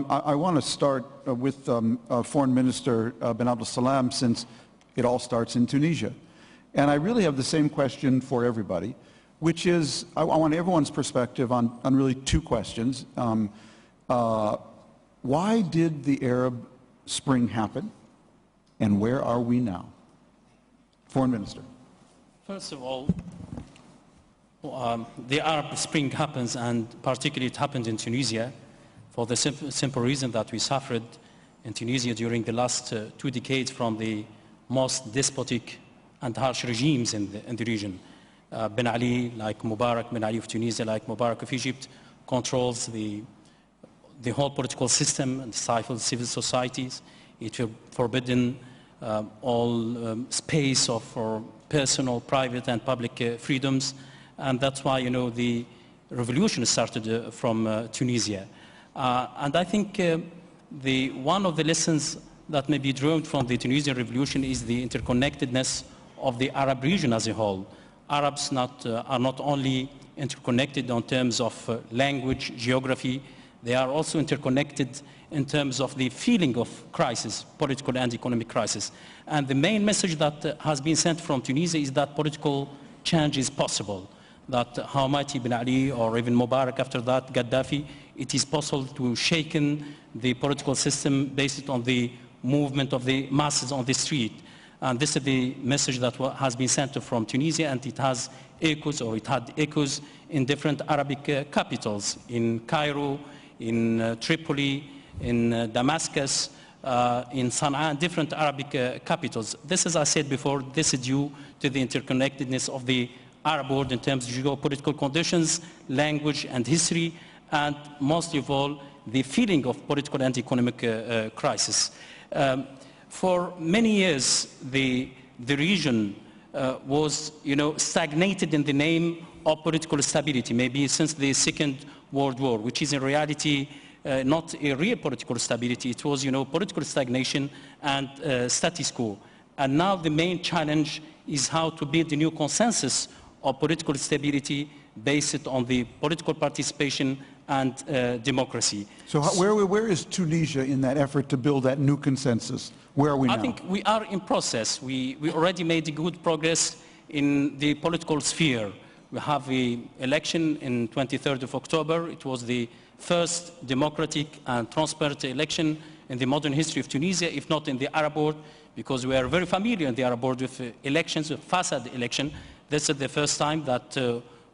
I want to start with Foreign Minister bin Abdel Salam, since it all starts in Tunisia. And I really have the same question for everybody, which is, I want everyone's perspective on really two questions. Why did the Arab Spring happen, and where are we now? Foreign Minister. First of all, the Arab Spring happens, and particularly it happened in Tunisia, for the simple reason that we suffered in Tunisia during the last 2 decades from the most despotic and harsh regimes in the region. Ben Ali, like Mubarak, Ben Ali of Tunisia, like Mubarak of Egypt, controls the whole political system and stifles civil societies. It will forbidden all space for personal, private, and public freedoms, and that's why, you know, the revolution started from Tunisia. And I think one of the lessons that may be drawn from the Tunisian revolution is the interconnectedness of the Arab region as a whole. Arabs are not only interconnected in terms of language, geography, they are also interconnected in terms of the feeling of crisis, political and economic crisis. And the main message that has been sent from Tunisia is that political change is possible, that how mighty Ben Ali or even Mubarak after that, Gaddafi, it is possible to shake the political system based on the movement of the masses on the street. And this is the message that has been sent from Tunisia, and it has echoes, or it had echoes in different Arabic capitals, in Cairo, in Tripoli, in Damascus, in Sana'a, and different Arabic capitals. This, as I said before, this is due to the interconnectedness of the Arab world in terms of geopolitical conditions, language, and history, and most of all, the feeling of political and economic crisis. For many years, the region was, you know, stagnated in the name of political stability, maybe since the Second World War, which is in reality not a real political stability. It was, you know, political stagnation and status quo. And now the main challenge is how to build a new consensus of political stability based on the political participation and democracy. So where is Tunisia in that effort to build that new consensus? Where are we now? I think we are in process. We already made good progress in the political sphere. We have an election in 23rd of October. It was the first democratic and transparent election in the modern history of Tunisia, if not in the Arab world, because we are very familiar in the Arab world with elections, with facade election. This is the first time that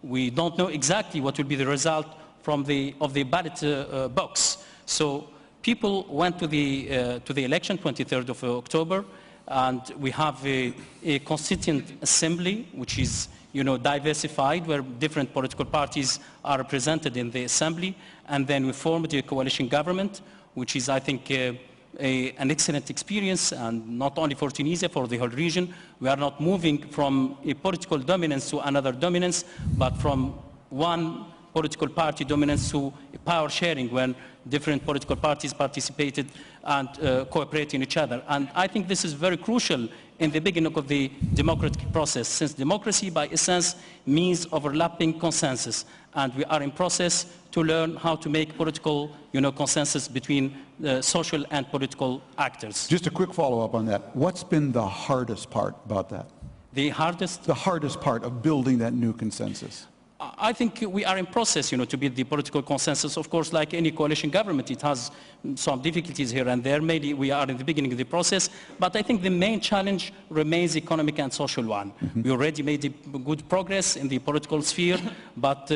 we don't know exactly what will be the result of the ballot box. So people went to the election, 23rd of October, and we have a constituent assembly, which is, you know, diversified, where different political parties are represented in the assembly, and then we formed a coalition government, which is, I think, an excellent experience, and not only for Tunisia, for the whole region. We are not moving from a political dominance to another dominance, but from one political party dominance to power sharing, when different political parties participated and cooperate in each other. And I think this is very crucial in the beginning of the democratic process, since democracy by essence means overlapping consensus. And we are in process to learn how to make political, you know, consensus between social and political actors. Just a quick follow-up on that. What's been the hardest part about that? The hardest? The hardest part of building that new consensus. I think we are in process, you know, to build the political consensus. Of course, like any coalition government, it has some difficulties here and there. Maybe we are in the beginning of the process, but I think the main challenge remains economic and social one. Mm-hmm. We already made good progress in the political sphere, but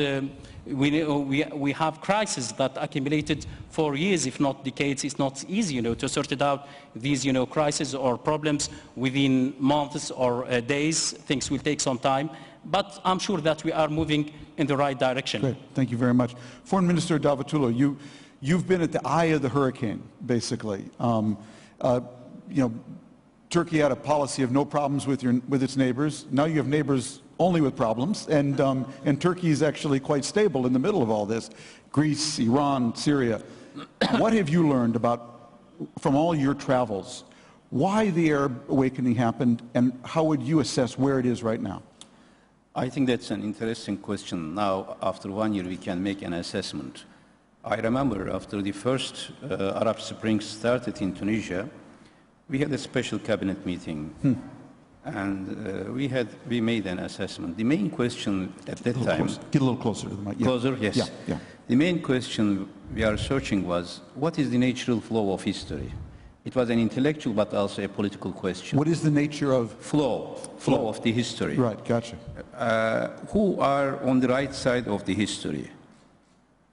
we have crises that accumulated for years, if not decades. It's not easy, you know, to sort it out, these, you know, crises or problems within months or days. Things will take some time. But I'm sure that we are moving in the right direction. Great. Thank you very much. Foreign Minister Davutoglu, you've been at the eye of the hurricane, basically. You know, Turkey had a policy of no problems with its neighbors. Now you have neighbors only with problems, and Turkey is actually quite stable in the middle of all this. Greece, Iran, Syria. What have you learned from all your travels, why the Arab awakening happened, and how would you assess where it is right now? I think that's an interesting question. Now, after 1 year, we can make an assessment. I remember after the first Arab Spring started in Tunisia, we had a special cabinet meeting, and we made an assessment. The main question at that time... Get a little closer to the mic. Yeah. Closer, yes. Yeah, yeah. The main question we are searching was, what is the natural flow of history? It was an intellectual but also a political question. What is the nature of... Flow of the history. Right, gotcha. Who are on the right side of the history?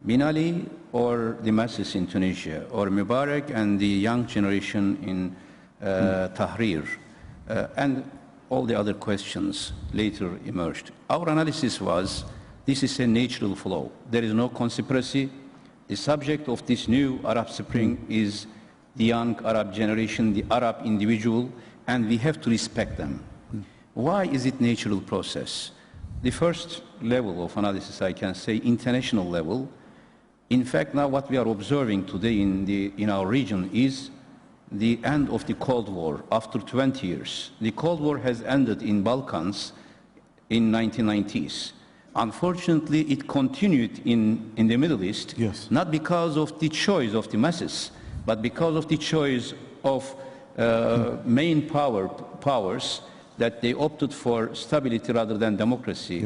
Ben Ali or the masses in Tunisia, or Mubarak and the young generation in Tahrir, and all the other questions later emerged. Our analysis was, this is a natural flow. There is no conspiracy. The subject of this new Arab Spring is the young Arab generation, the Arab individual, and we have to respect them. Why is it natural process? The first level of analysis, I can say, international level. In fact, now what we are observing today in our region is the end of the Cold War after 20 years. The Cold War has ended in Balkans in 1990s. Unfortunately, it continued in the Middle East, yes. Not because of the choice of the masses, but because of the choice of main powers that they opted for stability rather than democracy.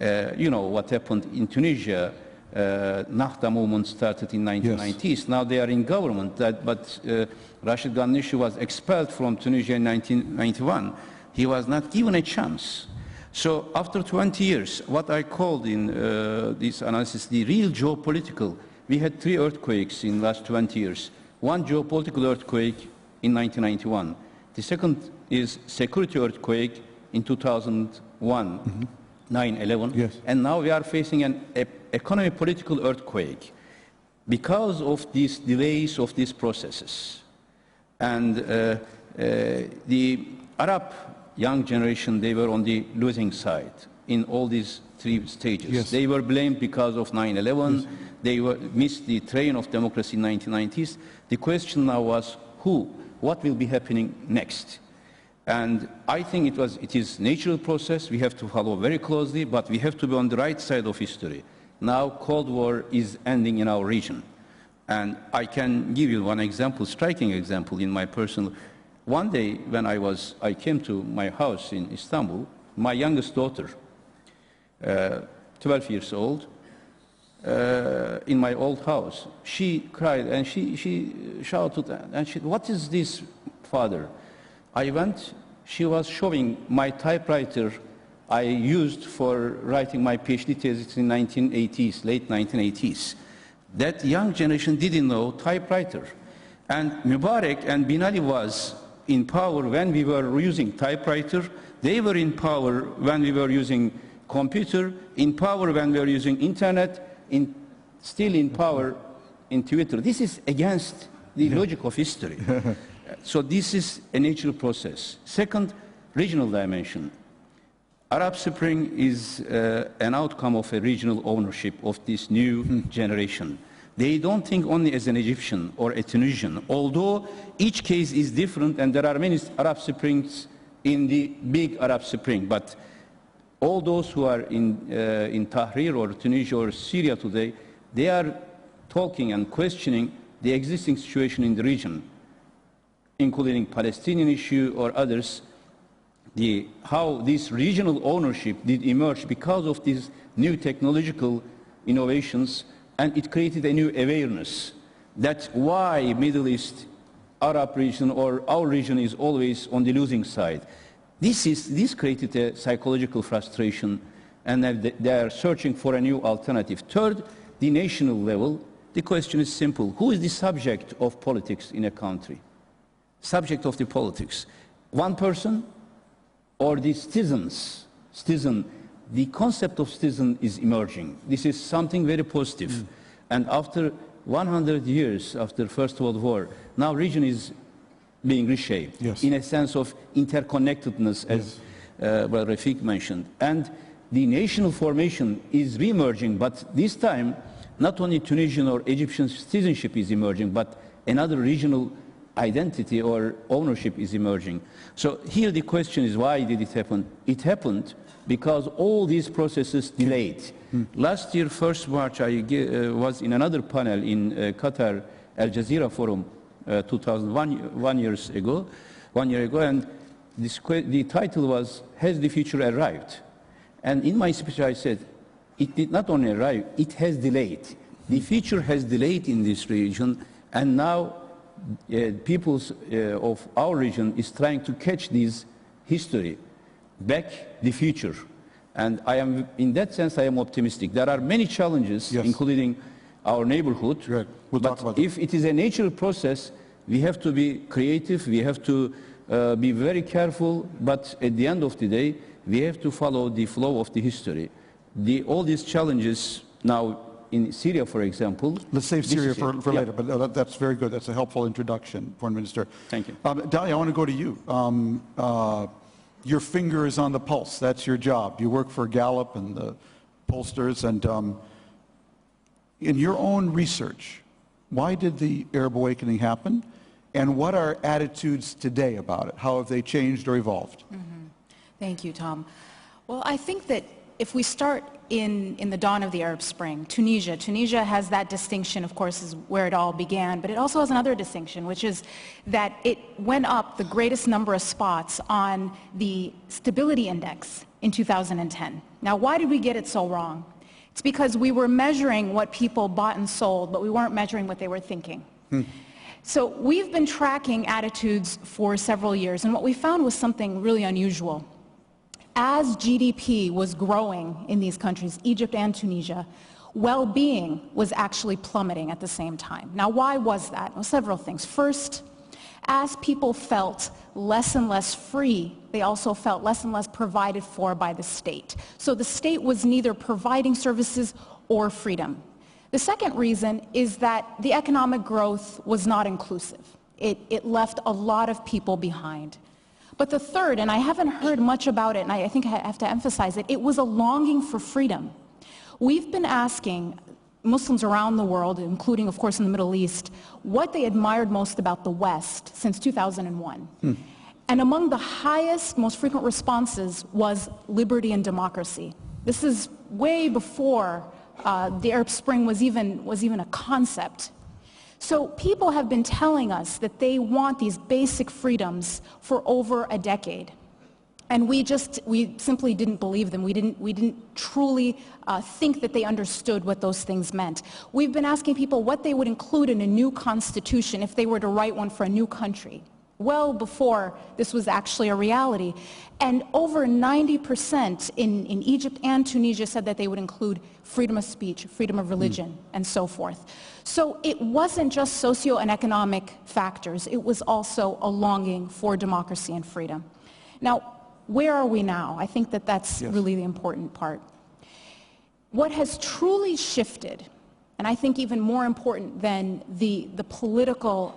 Yes. You know what happened in Tunisia. Nahda movement started in 1990s. Yes. Now they are in government, but Rashid Ghannouchi was expelled from Tunisia in 1991. He was not given a chance. So after 20 years, what I called in this analysis the real geopolitical, we had 3 earthquakes in the last 20 years. One geopolitical earthquake in 1991. The second is security earthquake in 2001, 9/11. Yes. And now we are facing an economic political earthquake because of these delays of these processes. And the Arab young generation, they were on the losing side in all these 3 stages. Yes. They were blamed because of 9/11. Yes. They missed the train of democracy in the 1990s. The question now was who? What will be happening next? And I think it is natural process. We have to follow very closely, but we have to be on the right side of history. Now Cold War is ending in our region. And I can give you one example, striking example in my personal. One day when I came to my house in Istanbul, my youngest daughter, 12 years old, in my old house, she cried and she shouted and she, "What is this, father?" I went, she was showing my typewriter I used for writing my PhD thesis in 1980s, late 1980s. That young generation didn't know typewriter. And Mubarak and Ben Ali was in power when we were using typewriter. They were in power when we were using computer, in power when we were using internet, still in power in Twitter. This is against the logic of history. So this is a natural process. Second, regional dimension. Arab Spring is an outcome of a regional ownership of this new generation. They don't think only as an Egyptian or a Tunisian, although each case is different and there are many Arab Springs in the big Arab Spring. But all those who are in Tahrir or Tunisia or Syria today, they are talking and questioning the existing situation in the region, including Palestinian issue or others, how this regional ownership did emerge because of these new technological innovations, and it created a new awareness. That's why Middle East, Arab region, or our region is always on the losing side. This created a psychological frustration, and they are searching for a new alternative. Third, the national level, the question is simple. Who is the subject of politics in a country? Subject of the politics. One person or the citizens? Citizen. The concept of citizen is emerging. This is something very positive. And after 100 years after First World War, now region is being reshaped in a sense of interconnectedness, as Brother Rafiq mentioned. And the national formation is re-emerging, but this time not only Tunisian or Egyptian citizenship is emerging, but another regional identity or ownership is emerging. So here the question is, why did it happen? It happened because all these processes delayed. Last year, 1st March, I was in another panel in Qatar Al Jazeera Forum 1 year ago, and the title was, "Has the future arrived?" And in my speech I said, it did not only arrive, it has delayed. The future has delayed in this region, and now peoples of our region is trying to catch this history, back the future. And I am, in that sense, I am optimistic. There are many challenges, yes, including our neighborhood. Right. We'll talk about that. If it is a natural process, we have to be creative, we have to be very careful, but at the end of the day, we have to follow the flow of the history. All these challenges now in Syria, for example. Let's save Syria for later, but that's very good. That's a helpful introduction, Foreign Minister. Thank you. Dalia, I want to go to you. Your finger is on the pulse. That's your job. You work for Gallup and the pollsters. And in your own research, why did the Arab awakening happen? And what are attitudes today about it? How have they changed or evolved? Thank you, Tom. Well, I think that if we start in the dawn of the Arab Spring, Tunisia has that distinction, of course, is where it all began, but it also has another distinction, which is that it went up the greatest number of spots on the Stability Index in 2010. Now, why did we get it so wrong? It's because we were measuring what people bought and sold, but we weren't measuring what they were thinking. So we've been tracking attitudes for several years, and what we found was something really unusual. As GDP was growing in these countries, Egypt and Tunisia, well-being was actually plummeting at the same time. Now, why was that? Well, several things. First, as people felt less and less free, they also felt less and less provided for by the state. So the state was neither providing services or freedom. The second reason is that the economic growth was not inclusive. It left a lot of people behind. But the third, and I haven't heard much about it, and I think I have to emphasize it, it was a longing for freedom. We've been asking Muslims around the world, including, of course, in the Middle East, what they admired most about the West since 2001. And among the highest, most frequent responses was liberty and democracy. This is way before the Arab Spring was even a concept. So people have been telling us that they want these basic freedoms for over a decade. And we simply didn't believe them. We didn't truly think that they understood what those things meant. We've been asking people what they would include in a new constitution if they were to write one for a new country, well before this was actually a reality. And over 90% in Egypt and Tunisia said that they would include freedom of speech, freedom of religion, and so forth. So it wasn't just socio and economic factors, it was also a longing for democracy and freedom. Now, where are we now? I think that that's really the important part. What has truly shifted, and I think even more important than the political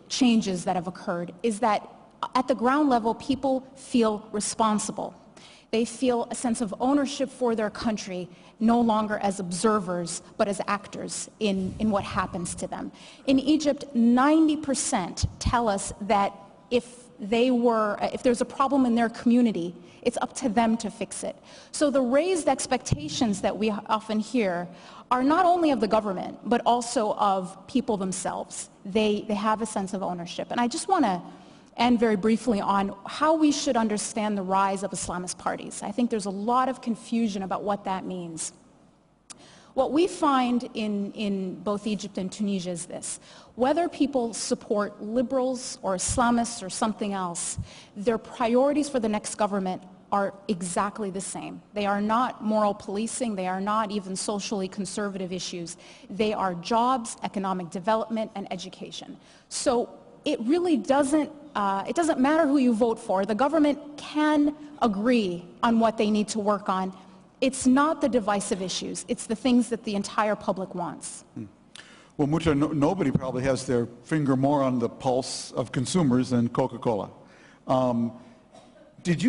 changes that have occurred, is that at the ground level, people feel responsible. They feel a sense of ownership for their country, no longer as observers, but as actors in what happens to them. In Egypt, 90% tell us that if there's a problem in their community, it's up to them to fix it. So the raised expectations that we often hear are not only of the government, but also of people themselves. They have a sense of ownership. And I just want to end very briefly on how we should understand the rise of Islamist parties. I think there's a lot of confusion about what that means. What we find in both Egypt and Tunisia is this: whether people support liberals or Islamists or something else, their priorities for the next government are exactly the same. They are not moral policing, they are not even socially conservative issues. They are jobs, economic development, and education. So it really doesn't matter who you vote for. The government can agree on what they need to work on. It's not the divisive issues, it's the things that the entire public wants. Well, Mucha, nobody probably has their finger more on the pulse of consumers than Coca-Cola. Did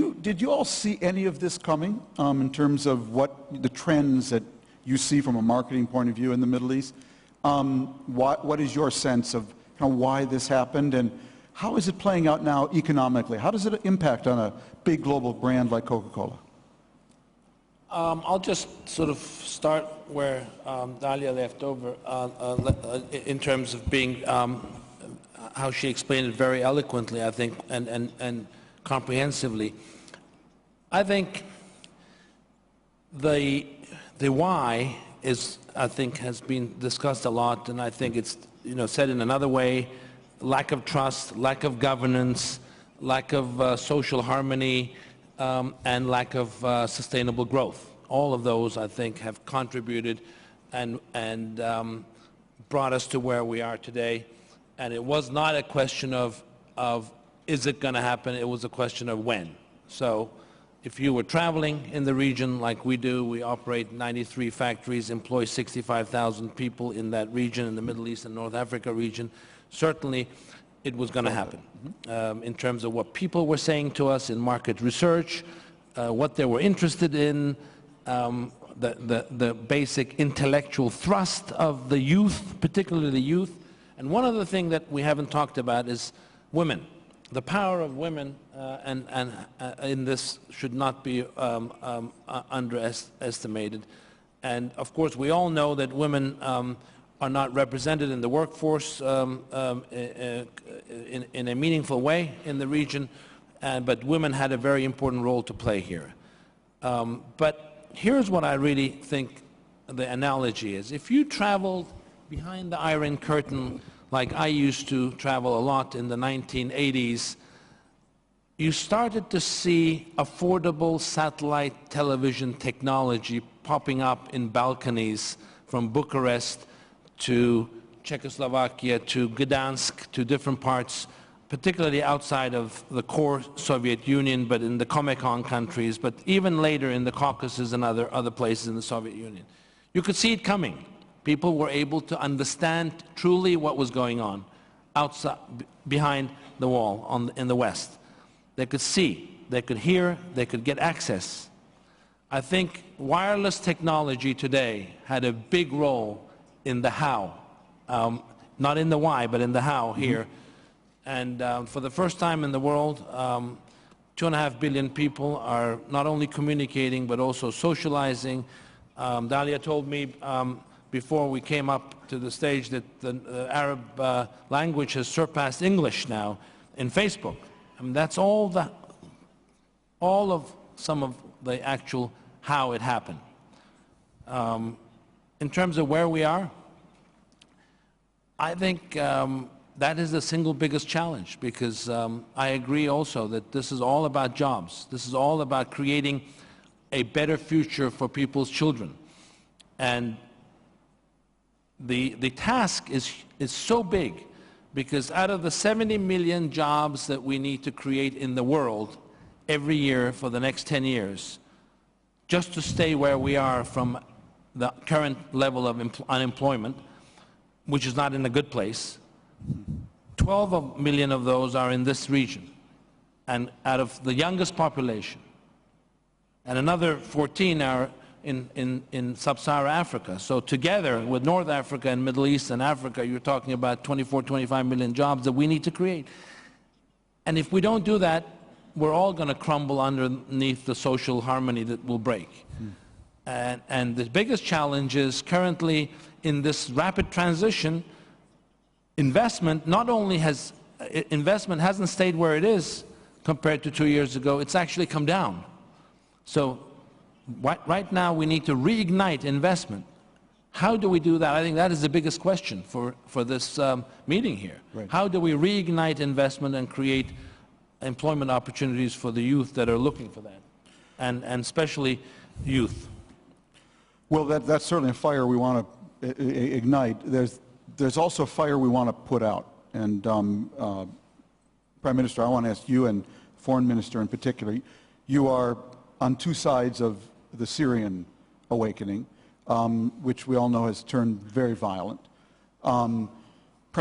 you all see any of this coming in terms of what the trends that you see from a marketing point of view in the Middle East? What is your sense of why this happened, and how is it playing out now economically? How does it impact on a big global brand like Coca-Cola? I'll just sort of start where Dalia left over in terms of being how she explained it very eloquently, I think, and comprehensively. I think the why is, I think, has been discussed a lot, and I think it's, said in another way: lack of trust, lack of governance, lack of social harmony, and lack of sustainable growth. All of those, I think, have contributed and brought us to where we are today. And it was not a question of is it going to happen? It was a question of when. So if you were traveling in the region like we do, we operate 93 factories, employ 65,000 people in that region, in the Middle East and North Africa region, certainly it was going to happen. In terms of what people were saying to us in market research, what they were interested in, the basic intellectual thrust of the youth, particularly the youth. And one other thing that we haven't talked about is women. The power of women in this should not be underestimated. And of course, we all know that women are not represented in the workforce in a meaningful way in the region, but women had a very important role to play here. But here's what I really think the analogy is. If you traveled behind the Iron Curtain like I used to travel a lot in the 1980s, you started to see affordable satellite television technology popping up in balconies from Bucharest to Czechoslovakia to Gdansk to different parts, particularly outside of the core Soviet Union, but in the Comecon countries, but even later in the Caucasus and other places in the Soviet Union. You could see it coming. People were able to understand truly what was going on outside, behind the wall in the West. They could see, they could hear, they could get access. I think wireless technology today had a big role in the how, not in the why, but in the how here. And for the first time in the world, 2.5 billion people are not only communicating, but also socializing. Dalia told me before we came up to the stage that the Arab language has surpassed English now in Facebook. I mean, that's all of some of the actual how it happened. In terms of where we are, I think that is the single biggest challenge, because I agree also that this is all about jobs. This is all about creating a better future for people's children. And the task is so big, because out of the 70 million jobs that we need to create in the world every year for the next 10 years, just to stay where we are from the current level of unemployment, which is not in a good place, 12 million of those are in this region, and out of the youngest population. And another 14 are in sub-Saharan Africa. So together with North Africa and Middle East and Africa, you're talking about 24, 25 million jobs that we need to create. And if we don't do that, we're all going to crumble underneath the social harmony that will break. And the biggest challenge is currently in this rapid transition, investment hasn't stayed where it is compared to 2 years ago. It's actually come down. So right now we need to reignite investment. How do we do that? I think that is the biggest question for this meeting here. Right. How do we reignite investment and create employment opportunities for the youth that are looking for that, and especially youth? Well, that's certainly a fire we want to ignite. There's also a fire we want to put out. And Prime Minister, I want to ask you, and Foreign Minister in particular, you are on two sides of the Syrian awakening, which we all know has turned very violent. Prime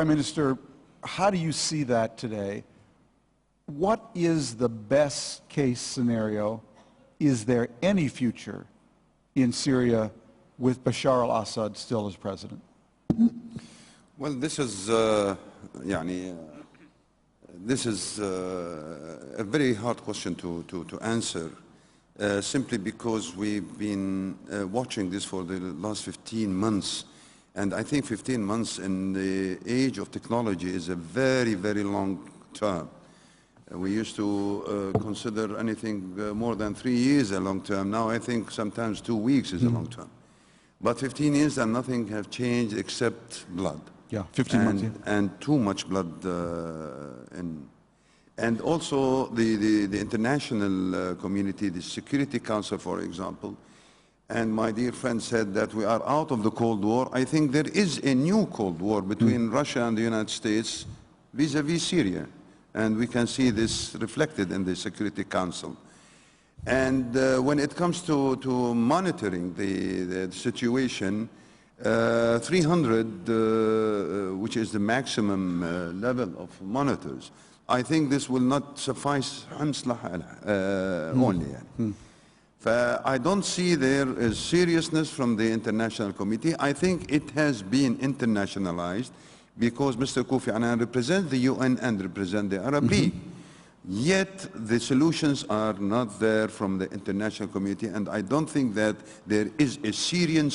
Minister, how do you see that today? What is the best case scenario? Is there any future in Syria with Bashar al-Assad still as president? Well, this is a very hard question to answer, simply because we've been watching this for the last 15 months. And I think 15 months in the age of technology is a very, very long term. We used to consider anything more than 3 years a long term. Now I think sometimes 2 weeks is a long term. But 15 years and nothing have changed except blood. Yeah, 15 months. Yeah. And too much blood and also the international community, the Security Council, for example. And my dear friend said that we are out of the Cold War. I think there is a new Cold War between Russia and the United States vis-a-vis Syria. And we can see this reflected in the Security Council. And when it comes to monitoring the situation, 300, which is the maximum level of monitors, I think this will not suffice only. I don't see there is seriousness from the international committee. I think it has been internationalized because Mr. Kofi Annan represents the UN and represents the Arab League. Yet the solutions are not there from the international community, and I don't think that there is a Syrian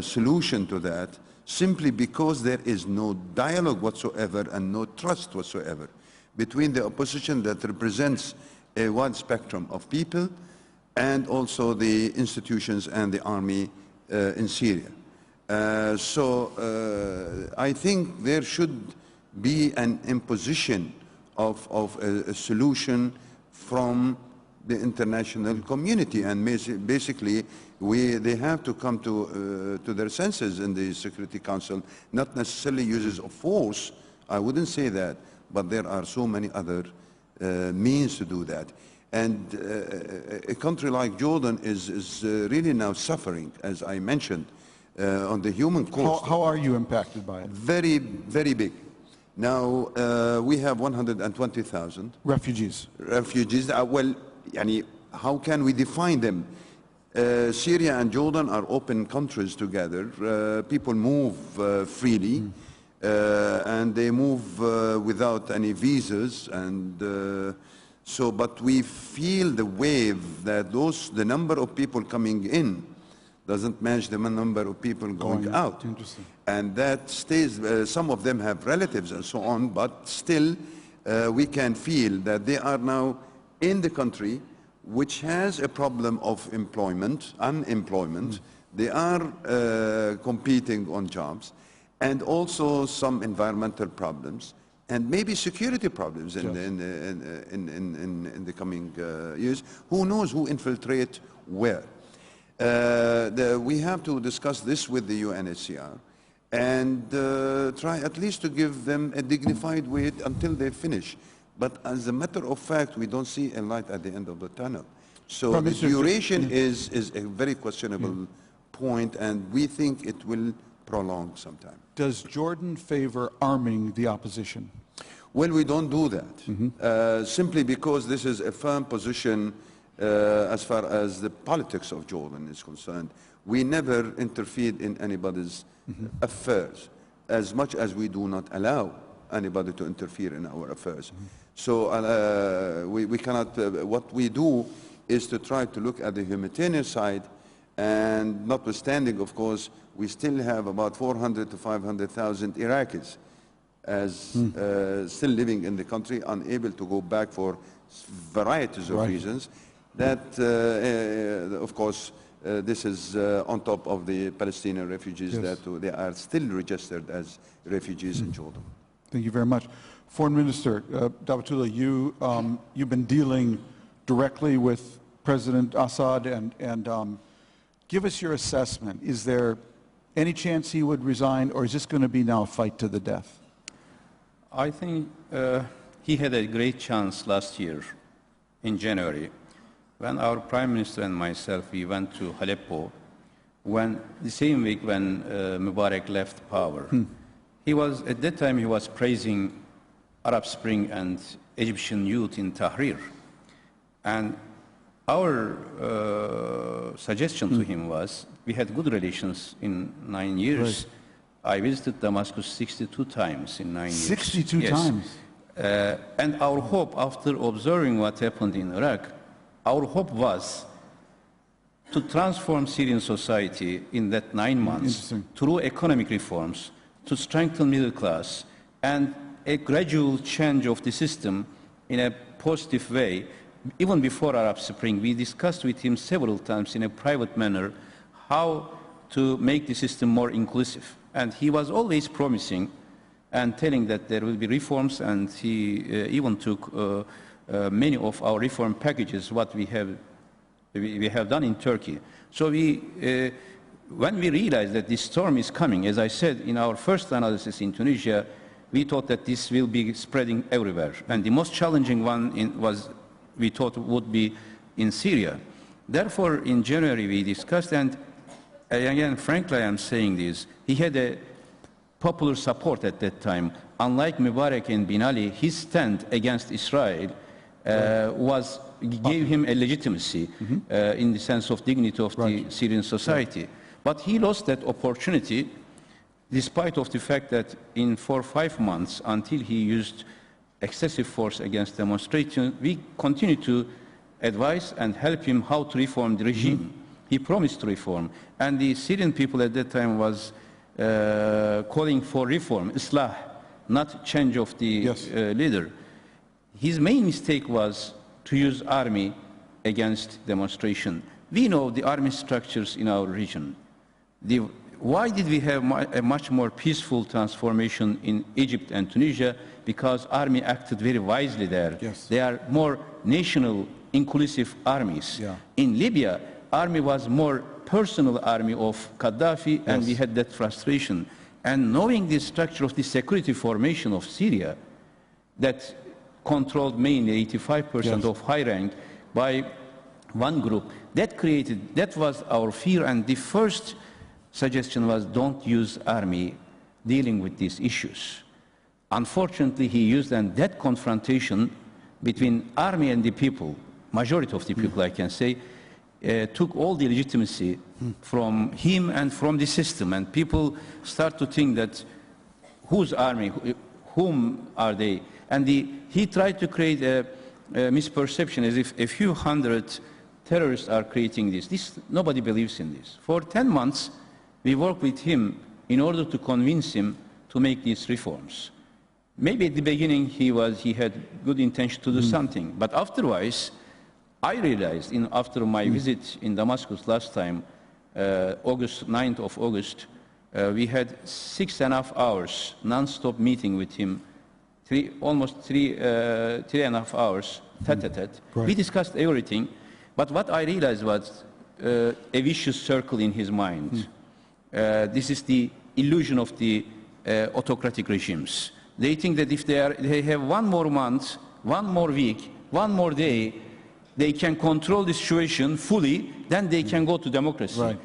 solution to that, simply because there is no dialogue whatsoever and no trust whatsoever between the opposition that represents a wide spectrum of people and also the institutions and the army in Syria. I think there should be an imposition of a solution from the international community, and basically they have to come to their senses in the Security Council, not necessarily uses of force, I wouldn't say that, but there are so many other means to do that. And a country like Jordan is really now suffering, as I mentioned, on the human cost. How are you impacted by it? Very, very big. Now, we have 120,000 Refugees. Well, how can we define them? Syria and Jordan are open countries together. People move freely, and they move without any visas. And but we feel the wave that the number of people coming in doesn't match the number of people going out. Interesting. And that stays, some of them have relatives and so on, but still we can feel that they are now in the country which has a problem of unemployment. They are competing on jobs, and also some environmental problems, and maybe security problems in the coming years. Who knows who infiltrate where? We have to discuss this with the UNHCR and try at least to give them a dignified wait until they finish. But as a matter of fact, we don't see a light at the end of the tunnel. So the duration is a very questionable point, and we think it will prolong sometime. Does Jordan favor arming the opposition? Well, we don't do that, simply because this is a firm position as far as the politics of Jordan is concerned. We never interfered in anybody's affairs, as much as we do not allow anybody to interfere in our affairs. So we cannot, what we do is to try to look at the humanitarian side, and notwithstanding, of course, we still have about 400 to 500,000 Iraqis as still living in the country, unable to go back for varieties of reasons. That, of course, this is on top of the Palestinian refugees that they are still registered as refugees in Jordan. Thank you very much. Foreign Minister Davutullah, you've been dealing directly with President Assad, and give us your assessment. Is there any chance he would resign, or is this going to be now a fight to the death? I think he had a great chance last year in January when our Prime Minister and myself, we went to Aleppo, the same week when Mubarak left power. He was, at that time, he was praising Arab Spring and Egyptian youth in Tahrir. And our suggestion to him was, we had good relations in 9 years, I visited Damascus 62 times in 9 years. 62 Yes. times? And our hope, after observing what happened in Iraq, our hope was to transform Syrian society in that 9 months through economic reforms, to strengthen middle class, and a gradual change of the system in a positive way. Even before Arab Spring, we discussed with him several times in a private manner how to make the system more inclusive. And he was always promising and telling that there will be reforms, and he even took many of our reform packages, what we have done in Turkey. So when we realized that this storm is coming, as I said in our first analysis in Tunisia, we thought that this will be spreading everywhere. And the most challenging one we thought would be in Syria. Therefore, in January we discussed, and again, frankly, I am saying this, he had a popular support at that time. Unlike Mubarak and Bin Ali, his stand against Israel gave him a legitimacy in the sense of dignity of the Syrian society. But he lost that opportunity despite of the fact that in 4 or 5 months, until he used excessive force against demonstrations, we continued to advise and help him how to reform the regime. He promised to reform. And the Syrian people at that time was calling for reform, islah, not change of the leader. His main mistake was to use army against demonstration. We know the army structures in our region. Why did we have a much more peaceful transformation in Egypt and Tunisia? Because army acted very wisely there. Yes. They are more national, inclusive armies. Yeah. In Libya, army was more personal army of Gaddafi, and we had that frustration. And knowing the structure of the security formation of Syria, that controlled mainly 85% of high rank by one group, that was our fear, and the first suggestion was don't use army dealing with these issues. Unfortunately, he used, and that confrontation between army and the people, majority of the people I can say, took all the legitimacy from him and from the system, and people start to think that whose army, whom are they? And he tried to create a misperception as if a few hundred terrorists are creating this. Nobody believes in this. For 10 months, we worked with him in order to convince him to make these reforms. Maybe at the beginning he had good intention to do something, but afterwards, I realized after my visit in Damascus last time, 9th of August, we had 6.5 hours non-stop meeting with him, almost 3.5 hours, tete-a-tete. We discussed everything, but what I realized was a vicious circle in his mind. This is the illusion of the autocratic regimes. They think that if they have 1 more month, 1 more week, 1 more day, they can control the situation fully, then they can go to democracy. Right.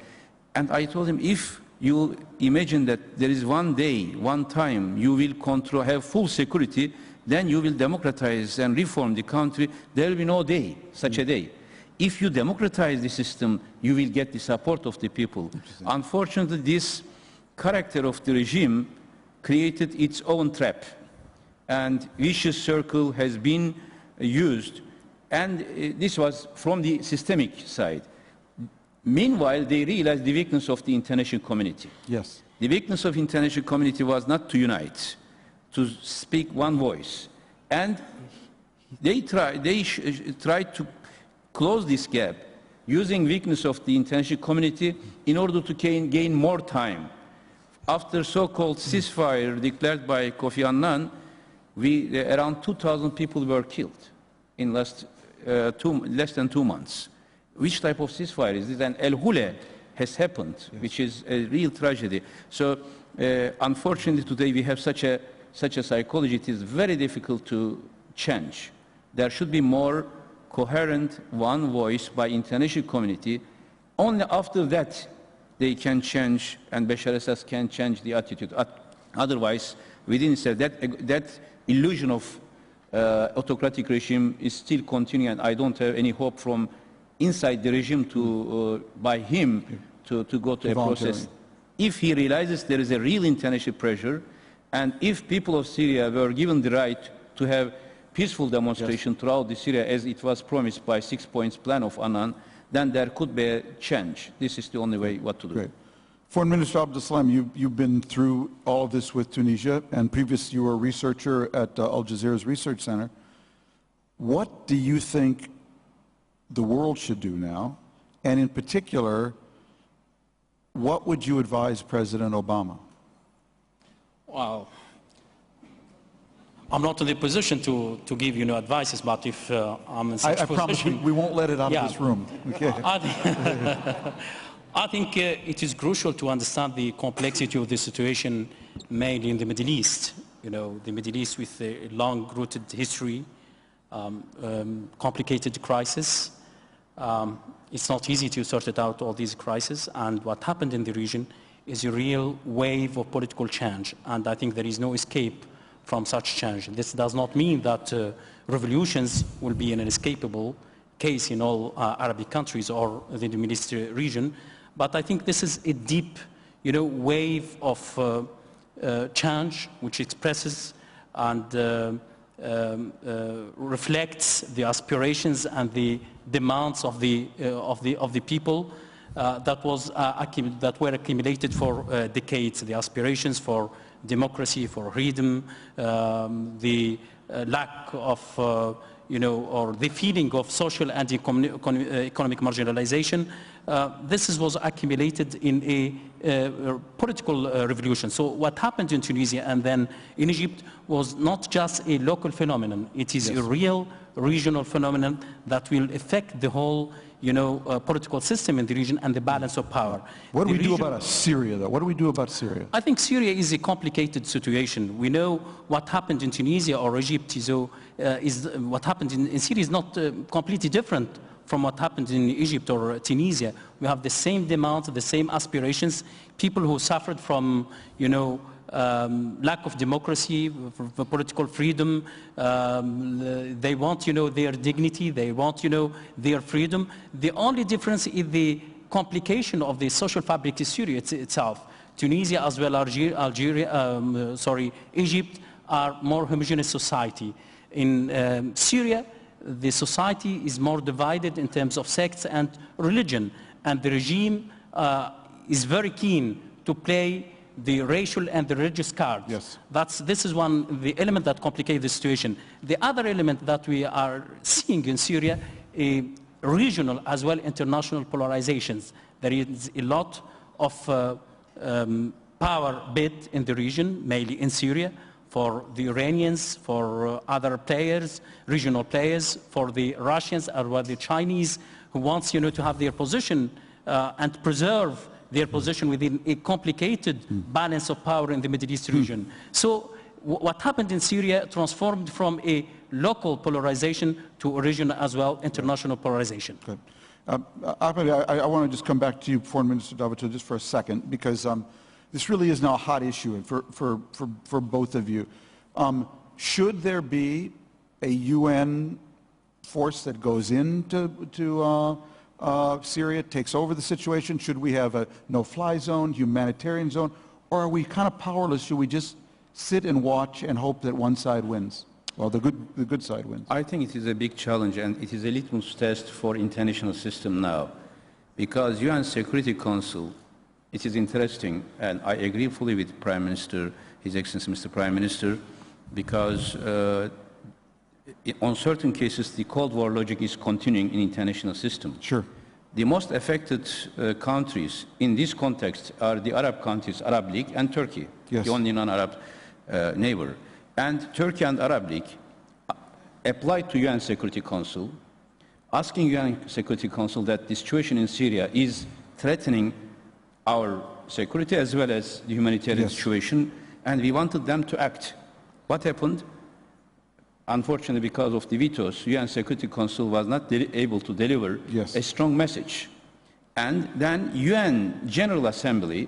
And I told him, if you imagine that there is 1 day, 1 time, you will have full security, then you will democratize and reform the country. There will be no day, such a day. If you democratize the system, you will get the support of the people. Unfortunately, this character of the regime created its own trap, and vicious circle has been used, and this was from the systemic side. Meanwhile, they realized the weakness of the international community. Yes. The weakness of the international community was not to unite, to speak one voice, and they tried to close this gap using weakness of the international community in order to gain more time. After so-called ceasefire declared by Kofi Annan, around 2,000 people were killed in less than 2 months. Which type of ceasefire is this? And El Hule has happened, which is a real tragedy. So unfortunately today we have such a psychology. It is very difficult to change. There should be more coherent one voice by international community. Only after that they can change, and Bashar Assad can change the attitude. Otherwise, within itself, that illusion of autocratic regime is still continuing, and I don't have any hope from inside the regime by him to go to a process if he realizes there is a real international pressure, and if people of Syria were given the right to have peaceful demonstration throughout the Syria as it was promised by 6-point plan of Annan, then there could be a change. This is the only way what to do. Great. Foreign Minister Abdeslam, you've been through all of this with Tunisia, and previous you were a researcher at Al Jazeera's Research Center. What do you think the world should do now? And in particular, what would you advise President Obama? Well, I'm not in the position to give you advices, but if I'm in such I position... promise we won't let it out of this room. Okay. I think it is crucial to understand the complexity of the situation, mainly in the Middle East. The Middle East with a long-rooted history, complicated crisis. It's not easy to sort it out, all these crises, and what happened in the region is a real wave of political change, and I think there is no escape from such change. This does not mean that revolutions will be an inescapable case in all Arabic countries or the Middle East region, but I think this is a deep, wave of change which expresses and reflects the aspirations and the demands of the people that were accumulated for decades. The aspirations for democracy, for freedom, the lack of, or the feeling of social and economic marginalization. This was accumulated in a political revolution. So what happened in Tunisia and then in Egypt was not just a local phenomenon. It is a real regional phenomenon that will affect the whole political system in the region and the balance of power. What do we do about Syria, though? What do we do about Syria? I think Syria is a complicated situation. We know what happened in Tunisia or Egypt, what happened in Syria is not completely different from what happened in Egypt or Tunisia. We have the same demands, the same aspirations. People who suffered from, lack of democracy, for political freedom. They want, their dignity. They want, their freedom. The only difference is the complication of the social fabric in Syria itself. Tunisia as well as Egypt are more homogeneous society. In Syria, the society is more divided in terms of sects and religion, and the regime is very keen to play the racial and the religious card. Yes. This is the element that complicates the situation. The other element that we are seeing in Syria, regional as well international polarizations. There is a lot of power bid in the region, mainly in Syria, for the Iranians, for other players, regional players, for the Russians or the Chinese who wants to have their position and preserve their position within a complicated balance of power in the Middle East region. So what happened in Syria transformed from a local polarization to a regional as well international polarization. Good. Ahmed, I want to just come back to you, Foreign Minister Davutoglu, just for a second, because this really is now a hot issue for both of you. Should there be a UN force that goes into Syria, takes over the situation? Should we have a no-fly zone, humanitarian zone? Or are we kind of powerless? Should we just sit and watch and hope that one side wins? Well, the good side wins. I think it is a big challenge, and it is a litmus test for international system now. Because UN Security Council, it is interesting, and I agree fully with Prime Minister, His Excellency Mr. Prime Minister, because on certain cases, the Cold War logic is continuing in international system. Sure. The most affected countries in this context are the Arab countries, Arab League and Turkey, yes, the only non-Arab neighbor. And Turkey and Arab League applied to UN Security Council, asking UN Security Council that the situation in Syria is threatening our security as well as the humanitarian situation, and we wanted them to act. What happened? Unfortunately, because of the vetoes, UN Security Council was not able to deliver a strong message. And then UN General Assembly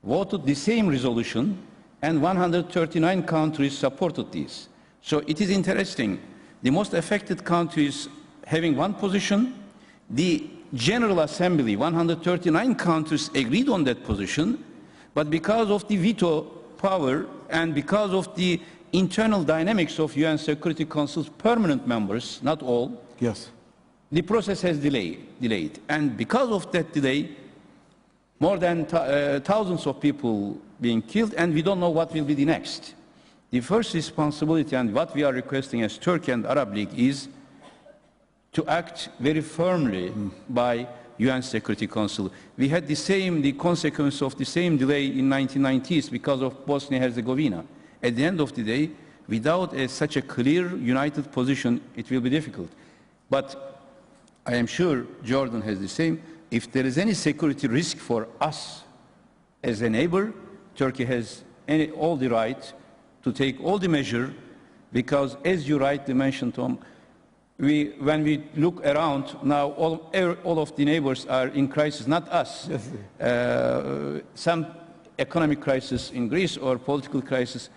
voted the same resolution, and 139 countries supported this. So it is interesting. The most affected countries having one position, the General Assembly, 139 countries agreed on that position, but because of the veto power and because of the internal dynamics of UN Security Council's permanent members, not all, Yes. the process has delayed. And because of that delay, more than thousands of people being killed, and we don't know what will be the next. The first responsibility, and what we are requesting as Turkey and Arab League, is to act very firmly by UN Security Council. We had the consequence of the same delay in 1990s because of Bosnia-Herzegovina. At the end of the day, without such a clear, united position, it will be difficult. But I am sure Jordan has the same. If there is any security risk for us as a neighbor, Turkey has all the right to take all the measure, because as you rightly mentioned, Tom, when we look around now, all of the neighbors are in crisis, not us. Yes. Some economic crisis in Greece or political crisis.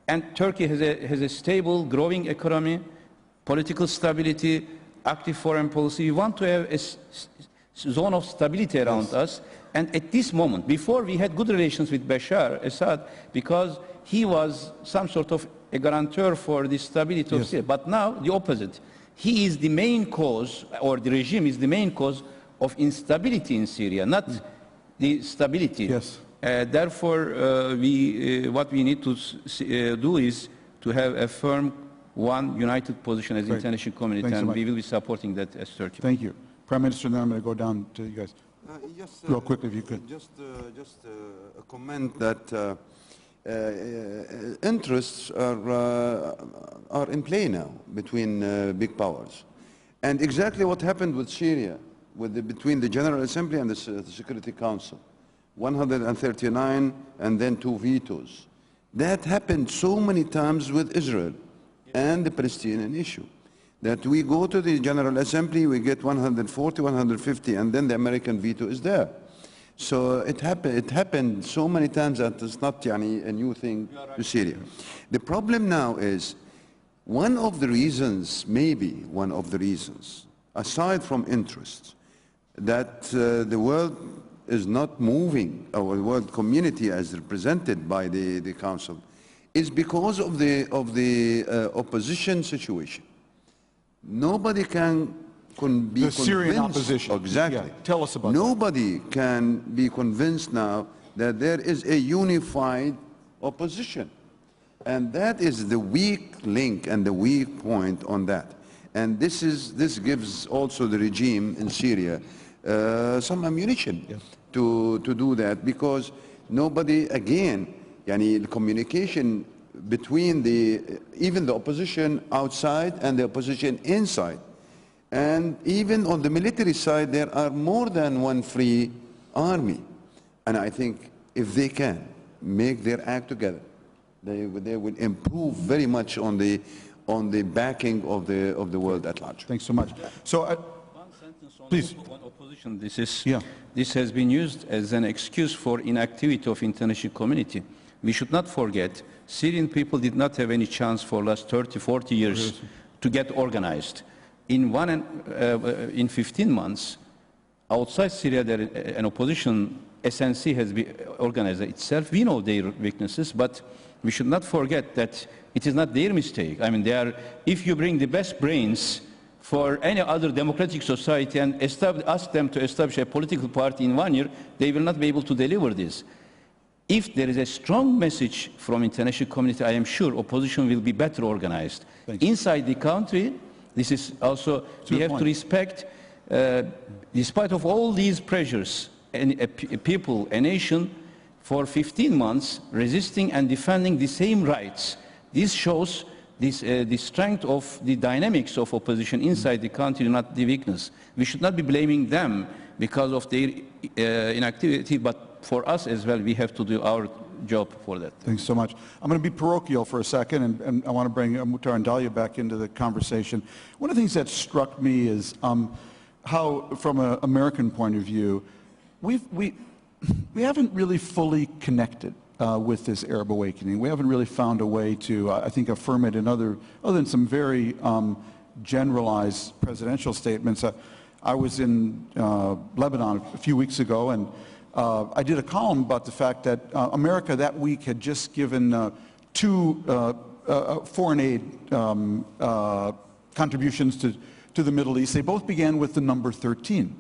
And Turkey has a stable, growing economy, political stability, active foreign policy. We want to have a zone of stability around us. And at this moment, before we had good relations with Bashar Assad, because he was some sort of a guarantor for the stability of Syria. But now, the opposite. He is the main cause, or the regime is the main cause of instability in Syria, not the stability. Yes. Therefore, what we need to do is to have a firm, one united position as international community, Thanks and so much. we will be supporting that as Turkey. Thank you. Prime Minister, then I'm going to go down to you guys. Yes, Real quickly, if you could. Just a comment that interests are in play now between big powers. And exactly what happened with Syria, between the General Assembly and the Security Council. 139 and then 2 vetoes. That happened so many times with Israel and the Palestinian issue, that we go to the General Assembly, we get 140, 150, and then the American veto is there. So it happened so many times that it's not a new thing to Syria. The problem now is, one of the reasons, aside from interest, that the world is not moving, or the world community as represented by the Council, is because of the opposition situation. Nobody can be convinced. The Syrian opposition. Exactly. Yeah. Tell us about that. Nobody can be convinced now that there is a unified opposition. And that is the weak link and the weak point on that. And this gives also the regime in Syria some ammunition to do that, because nobody, again, the communication between even the opposition outside and the opposition inside. And even on the military side, there are more than one free army. And I think if they can make their act together, they will improve very much on the backing of the world at large. Thanks so much. So, One sentence on please. On opposition. This has been used as an excuse for inactivity of international community. We should not forget, Syrian people did not have any chance for the last 30, 40 years to get organized. In 15 months, outside Syria, an opposition SNC has been organized itself. We know their weaknesses, but we should not forget that it is not their mistake. I mean, if you bring the best brains for any other democratic society and ask them to establish a political party in 1 year, they will not be able to deliver this. If there is a strong message from international community, I am sure opposition will be better organized. Inside the country, this is also, we have to respect, despite of all these pressures, a people, a nation, for 15 months resisting and defending the same rights. This shows the strength of the dynamics of opposition inside the country, not the weakness. We should not be blaming them because of their inactivity, but for us as well, we have to do our job for that. Thanks so much. I'm going to be parochial for a second, and I want to bring Muhtar and Dalia back into the conversation. One of the things that struck me is how, from an American point of view, we haven't really fully connected with this Arab awakening. We haven't really found a way to, I think, affirm it in other than some very generalized presidential statements. I was in Lebanon a few weeks ago, and I did a column about the fact that America that week had just given two foreign aid contributions to the Middle East. They both began with the number 13.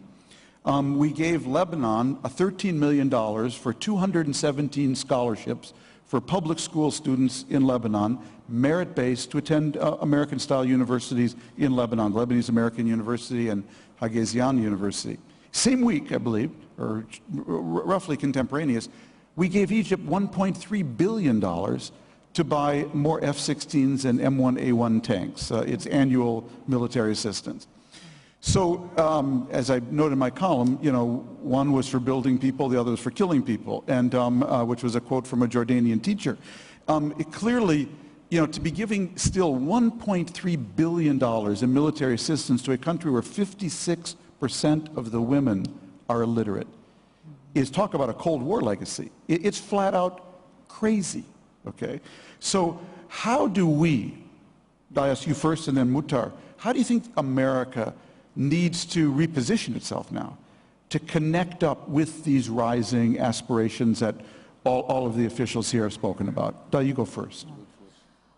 We gave Lebanon $13 million for 217 scholarships for public school students in Lebanon, merit-based, to attend American-style universities in Lebanon, Lebanese American University and Hagesian University. Same week, I believe, or roughly contemporaneous, we gave Egypt $1.3 billion to buy more F-16s and M1A1 tanks, its annual military assistance. So, as I noted in my column, you know, one was for building people, the other was for killing people, and which was a quote from a Jordanian teacher. It clearly, you know, to be giving still $1.3 billion in military assistance to a country where 56% of the women are illiterate is talk about a Cold War legacy. It's flat out crazy, okay? So how do we, I ask you first and then Muhtar, how do you think America needs to reposition itself now to connect up with these rising aspirations that all of the officials here have spoken about? You go first.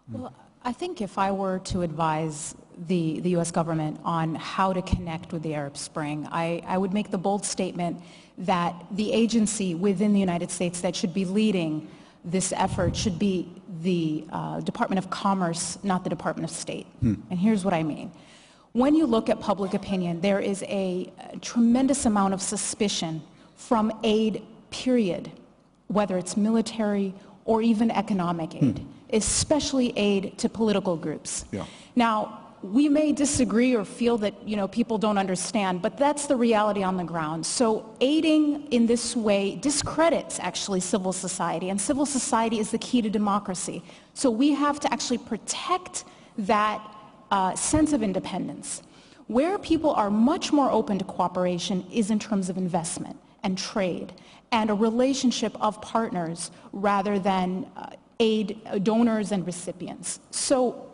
Well, I think if I were to advise the U.S. government on how to connect with the Arab Spring, I would make the bold statement that the agency within the United States that should be leading this effort should be the Department of Commerce, not the Department of State. And here's what I mean. When you look at public opinion, there is a tremendous amount of suspicion from aid, period, whether it's military or even economic aid, especially aid to political groups. Yeah. Now, we may disagree or feel that, you know, people don't understand, but that's the reality on the ground. So aiding in this way discredits actually civil society, and civil society is the key to democracy. So we have to actually protect that sense of independence. Where people are much more open to cooperation is in terms of investment and trade and a relationship of partners rather than aid donors and recipients. So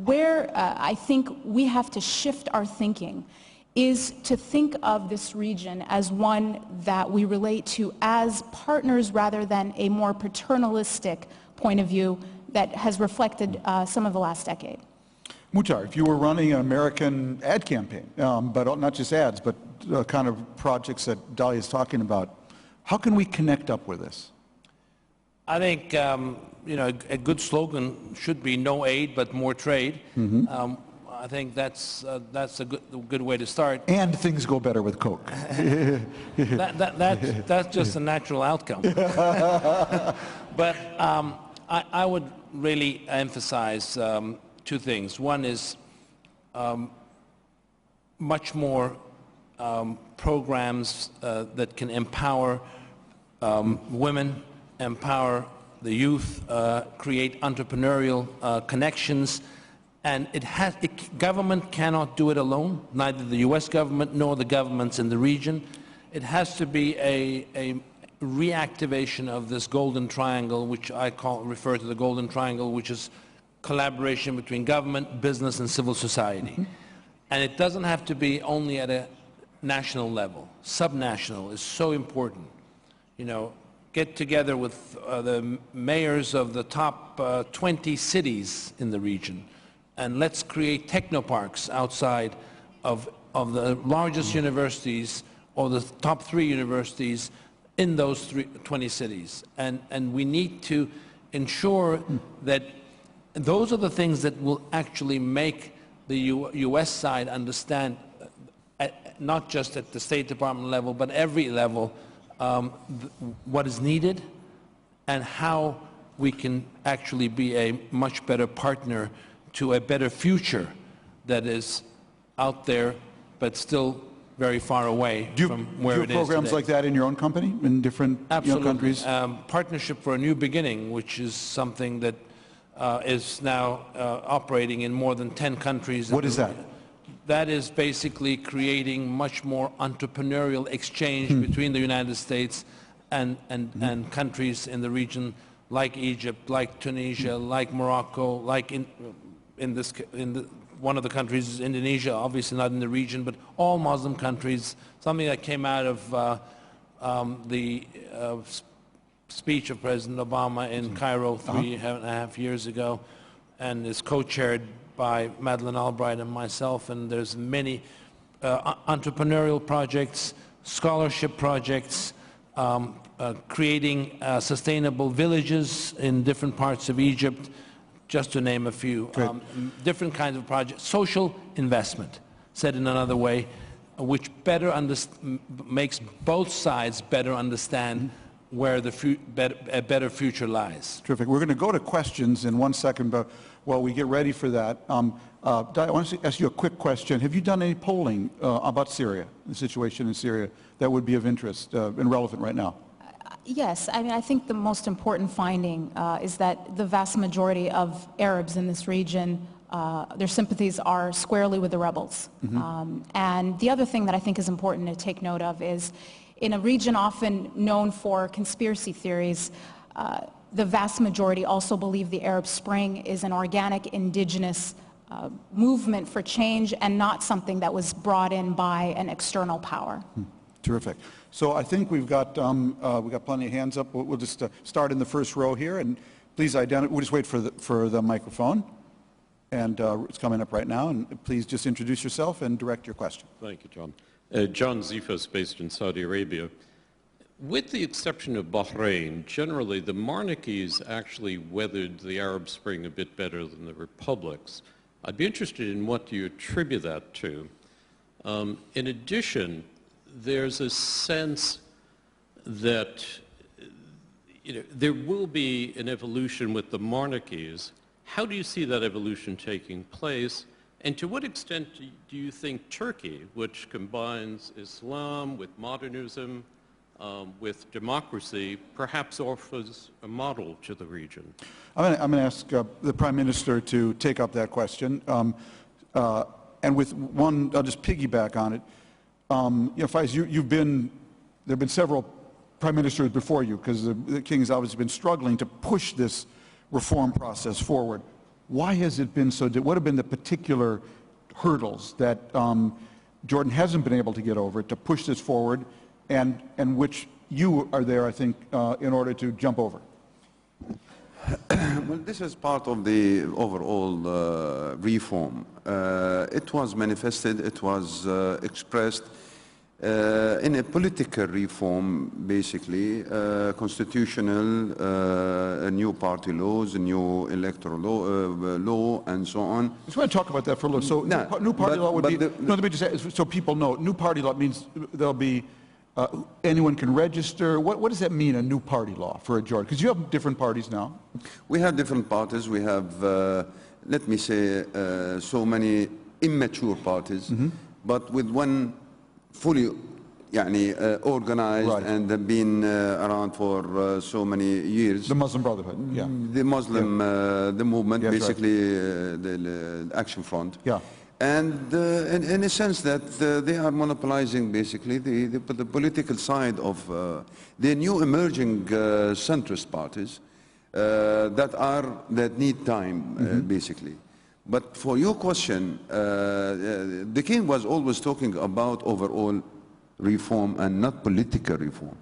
where I think we have to shift our thinking is to think of this region as one that we relate to as partners rather than a more paternalistic point of view that has reflected some of the last decade. Muhtar, if you were running an American ad campaign, but not just ads, but kind of projects that Dalia is talking about, how can we connect up with this? I think you know, a good slogan should be no aid but more trade. I think that's a good way to start. And things go better with Coke. That's just a natural outcome. But I would really emphasize two things. One is much more programs that can empower women, empower the youth, create entrepreneurial connections, and government cannot do it alone, neither the U.S. government nor the governments in the region. It has to be a reactivation of this golden triangle, which I refer to the golden triangle, which is collaboration between government, business, and civil society. And it doesn't have to be only at a national level. Subnational is so important. You know, get together with the mayors of the top 20 cities in the region, and let's create technoparks outside of the largest universities or the top 3 universities in those 20 cities. And we need to ensure that those are the things that will actually make the U.S. side understand, not just at the State Department level, but every level, what is needed and how we can actually be a much better partner to a better future that is out there but still very far away from where it is today. Do you have programs like that in your own company, in different countries? Partnership for a New Beginning, which is something that is now operating in more than 10 countries. What is that? That is basically creating much more entrepreneurial exchange between the United States and countries in the region, like Egypt, like Tunisia, like Morocco, like one of the countries is Indonesia, obviously not in the region, but all Muslim countries, something that came out of the speech of President Obama in Cairo 3.5 years ago, and is co-chaired by Madeleine Albright and myself, and there's many entrepreneurial projects, scholarship projects, creating sustainable villages in different parts of Egypt, just to name a few. Different kinds of projects. Social investment, said in another way, which better makes both sides better understand where a better future lies. Terrific. We're going to go to questions in 1 second, but while we get ready for that, Di, I want to ask you a quick question. Have you done any polling about Syria, the situation in Syria, that would be of interest and relevant right now? Yes, I mean, I think the most important finding is that the vast majority of Arabs in this region, their sympathies are squarely with the rebels. And the other thing that I think is important to take note of is, in a region often known for conspiracy theories, the vast majority also believe the Arab Spring is an organic, indigenous movement for change and not something that was brought in by an external power. Terrific. So I think we've got plenty of hands up. We'll just start in the first row here, and please identify. We'll just wait for the microphone, and it's coming up right now. And please just introduce yourself and direct your question. Thank you, John. John Zifos, based in Saudi Arabia. With the exception of Bahrain, generally the monarchies actually weathered the Arab Spring a bit better than the republics. I'd be interested in what you attribute that to. In addition, there's a sense that there will be an evolution with the monarchies. How do you see that evolution taking place? And to what extent do you think Turkey, which combines Islam with modernism, with democracy, perhaps offers a model to the region? I'm going to ask the Prime Minister to take up that question. And with one, I'll just piggyback on it. Faiz, there have been several Prime Ministers before you, because the King has obviously been struggling to push this reform process forward. Why has it been so? What have been the particular hurdles that Jordan hasn't been able to get over to push this forward, and which you are there, I think, in order to jump over? Well, this is part of the overall reform. It was manifested, it was expressed in a political reform, basically, constitutional, new party laws, new electoral law, and so on. I just want to talk about that for a little. So new party law would be, let me just say, so people know, new party law means there'll be, anyone can register. What does that mean, a new party law for a Jordan? Because you have different parties now. We have different parties. We have, let me say, so many immature parties, but with one fully organized and have been around for so many years. The Muslim Brotherhood, yeah. The Muslim, the movement, basically the Action Front. Yeah. And in a sense that they are monopolizing basically the political side of the new emerging centrist parties that need time, basically. But for your question, the King was always talking about overall reform and not political reform.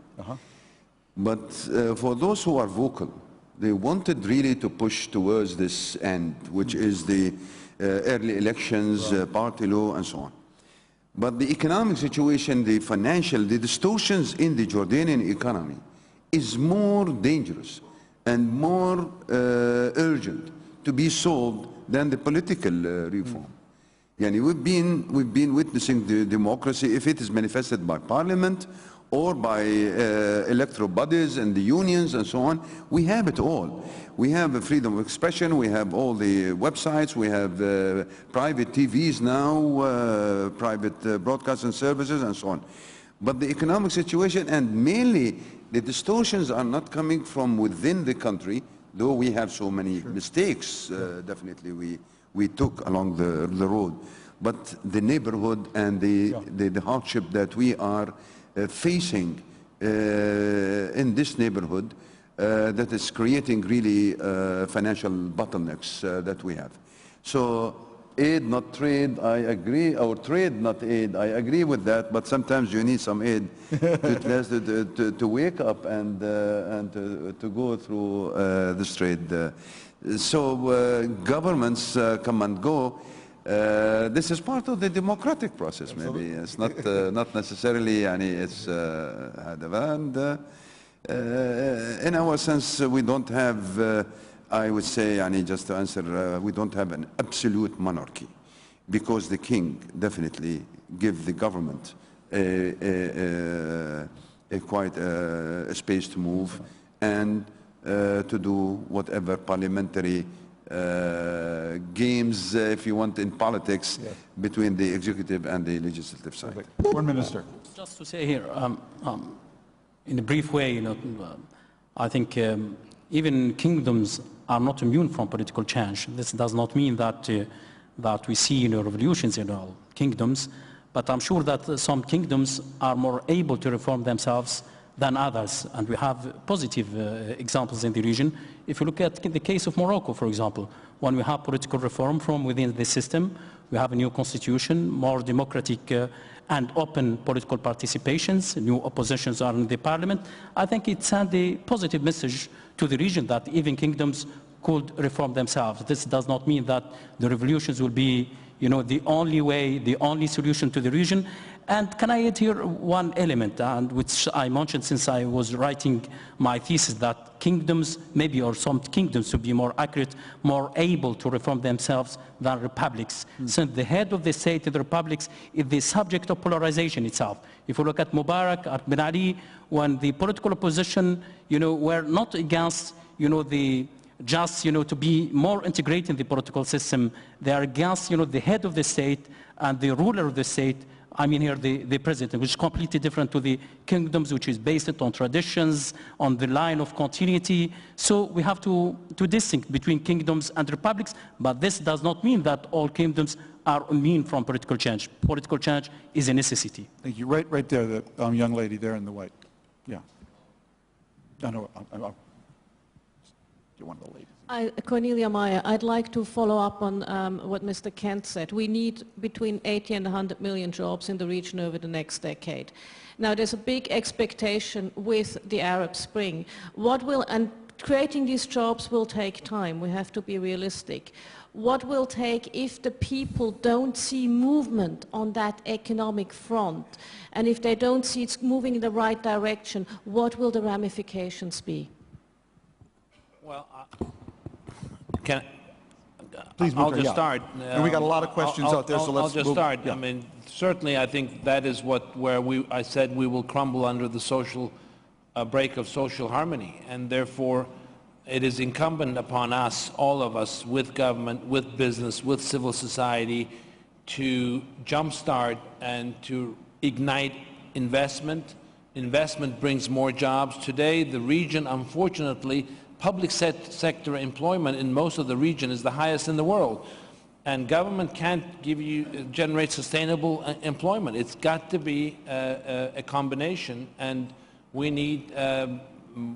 But for those who are vocal, they wanted really to push towards this end, which is the early elections, party law, and so on. But the economic situation, the financial, the distortions in the Jordanian economy is more dangerous and more urgent to be solved than the political reform. We've been witnessing the democracy, if it is manifested by parliament or by electoral bodies and the unions and so on. We have it all. We have a freedom of expression, we have all the websites, we have private TVs now, private broadcasting services and so on. But the economic situation, and mainly the distortions, are not coming from within the country, though we have so many mistakes, definitely we took along the road. But the neighborhood and the hardship that we are facing in this neighborhood, that is creating really financial bottlenecks that we have. So aid, not trade, I agree, or trade, not aid, I agree with that, but sometimes you need some aid to wake up and to go through this trade. Governments come and go. This is part of the democratic process, maybe. It's not necessarily, it's and in our sense, we don't have, I would say, just to answer, we don't have an absolute monarchy, because the king definitely gives the government quite a space to move and to do whatever parliamentary games, if you want, in politics, between the executive and the legislative side. Foreign Minister. Just to say here, in a brief way, I think even kingdoms are not immune from political change. This does not mean that that we see revolutions in all kingdoms, but I'm sure that some kingdoms are more able to reform themselves than others, and we have positive examples in the region. If you look at the case of Morocco, for example, when we have political reform from within the system, we have a new constitution, more democratic and open political participations, new oppositions are in the parliament. I think it sent a positive message to the region that even kingdoms could reform themselves. This does not mean that the revolutions will be, the only way, the only solution to the region. And can I add here one element, and which I mentioned since I was writing my thesis, that kingdoms, maybe, or some kingdoms, to be more accurate, more able to reform themselves than republics. Since the head of the state of the republics is the subject of polarization itself. If you look at Mubarak, at Ben Ali, when the political opposition, were not against, to be more integrated in the political system, they are against, the head of the state and the ruler of the state. I mean here the president, which is completely different to the kingdoms, which is based on traditions, on the line of continuity. So we have to distinguish between kingdoms and republics, but this does not mean that all kingdoms are immune from political change. Political change is a necessity. Thank you. Right there, the young lady there in the white. Yeah. You're one of the ladies. Cornelia Meyer, I'd like to follow up on what Mr. Kent said. We need between 80 and 100 million jobs in the region over the next decade. Now, there's a big expectation with the Arab Spring. And creating these jobs will take time. We have to be realistic. What will take if the people don't see movement on that economic front, and if they don't see it's moving in the right direction, what will the ramifications be? Well, Please, I'll just start. And we got a lot of questions out there, so let's... I'll just start. Yeah. I mean, certainly I think that is where I said we will crumble under the social break of social harmony, and therefore it is incumbent upon us, all of us, with government, with business, with civil society, to jumpstart and to ignite investment. Investment brings more jobs. Today, the region, unfortunately, public sector employment in most of the region is the highest in the world. And government can't generate sustainable employment. It's got to be a combination, and we need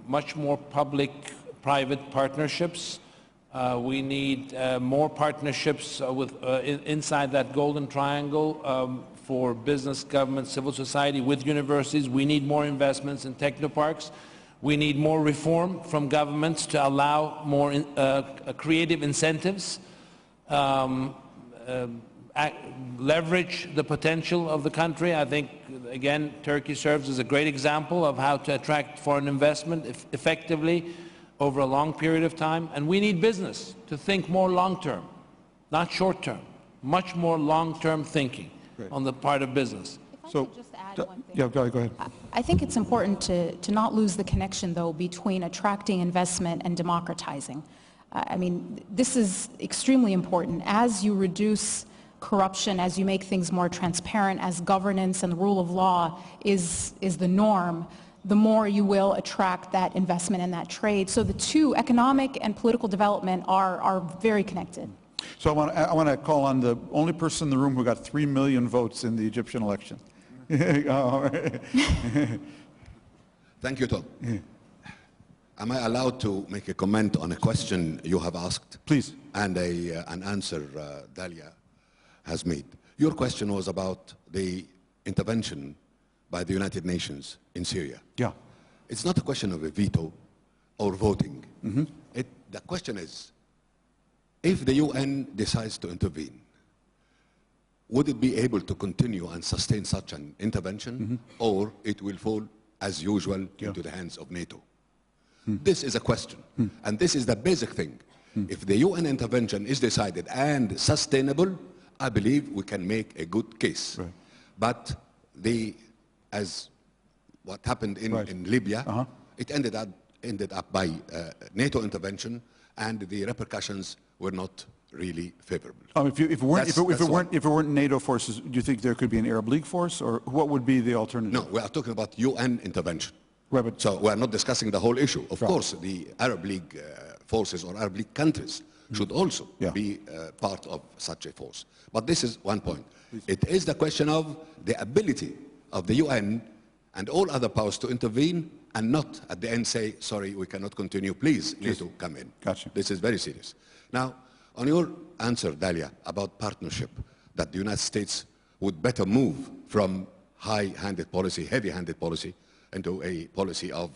much more public-private partnerships. We need more partnerships inside that golden triangle for business, government, civil society, with universities. We need more investments in technoparks. We need more reform from governments to allow more creative incentives, leverage the potential of the country. I think, again, Turkey serves as a great example of how to attract foreign investment effectively over a long period of time. And we need business to think more long-term, not short-term, much more long-term thinking on the part of business. So, just add one thing. Yeah, go ahead. I think it's important to not lose the connection, though, between attracting investment and democratizing. I mean, this is extremely important. As you reduce corruption, as you make things more transparent, as governance and the rule of law is the norm, the more you will attract that investment and that trade. So the two, economic and political development, are very connected. So I want to call on the only person in the room who got 3 million votes in the Egyptian election. All right. Thank you, Tom. Am I allowed to make a comment on a question you have asked? Please. And an answer, Dalia? has made. Your question was about the intervention by the United Nations in Syria. Yeah. It's not a question of a veto or voting. The question is, if the UN decides to intervene, would it be able to continue and sustain such an intervention, or it will fall, as usual, into the hands of NATO? This is a question, and this is the basic thing. If the UN intervention is decided and sustainable, I believe we can make a good case. Right. But as what happened in Libya, it ended up by NATO intervention, and the repercussions were not really favorable. If it weren't NATO forces, do you think there could be an Arab League force, or what would be the alternative? No, we are talking about UN intervention. Right, but So we are not discussing the whole issue. Of course, the Arab League forces or Arab League countries should also be part of such a force. But this is one point. It is the question of the ability of the UN and all other powers to intervene and not at the end say, sorry, we cannot continue, please, NATO, come in. Gotcha. This is very serious. Now, on your answer, Dalia, about partnership, that the United States would better move from high-handed policy, heavy-handed policy, into a policy of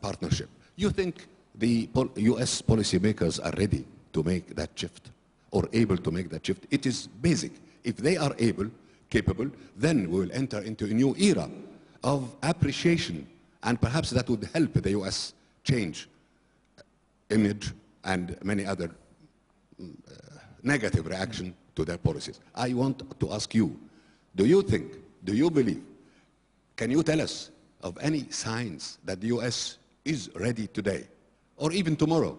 partnership. You think the US policymakers are ready to make that shift or able to make that shift? It is basic. If they are capable, then we will enter into a new era of appreciation, and perhaps that would help the US change image and many other negative reaction to their policies. I want to ask you, do you believe, can you tell us of any signs that the US is ready today, or even tomorrow,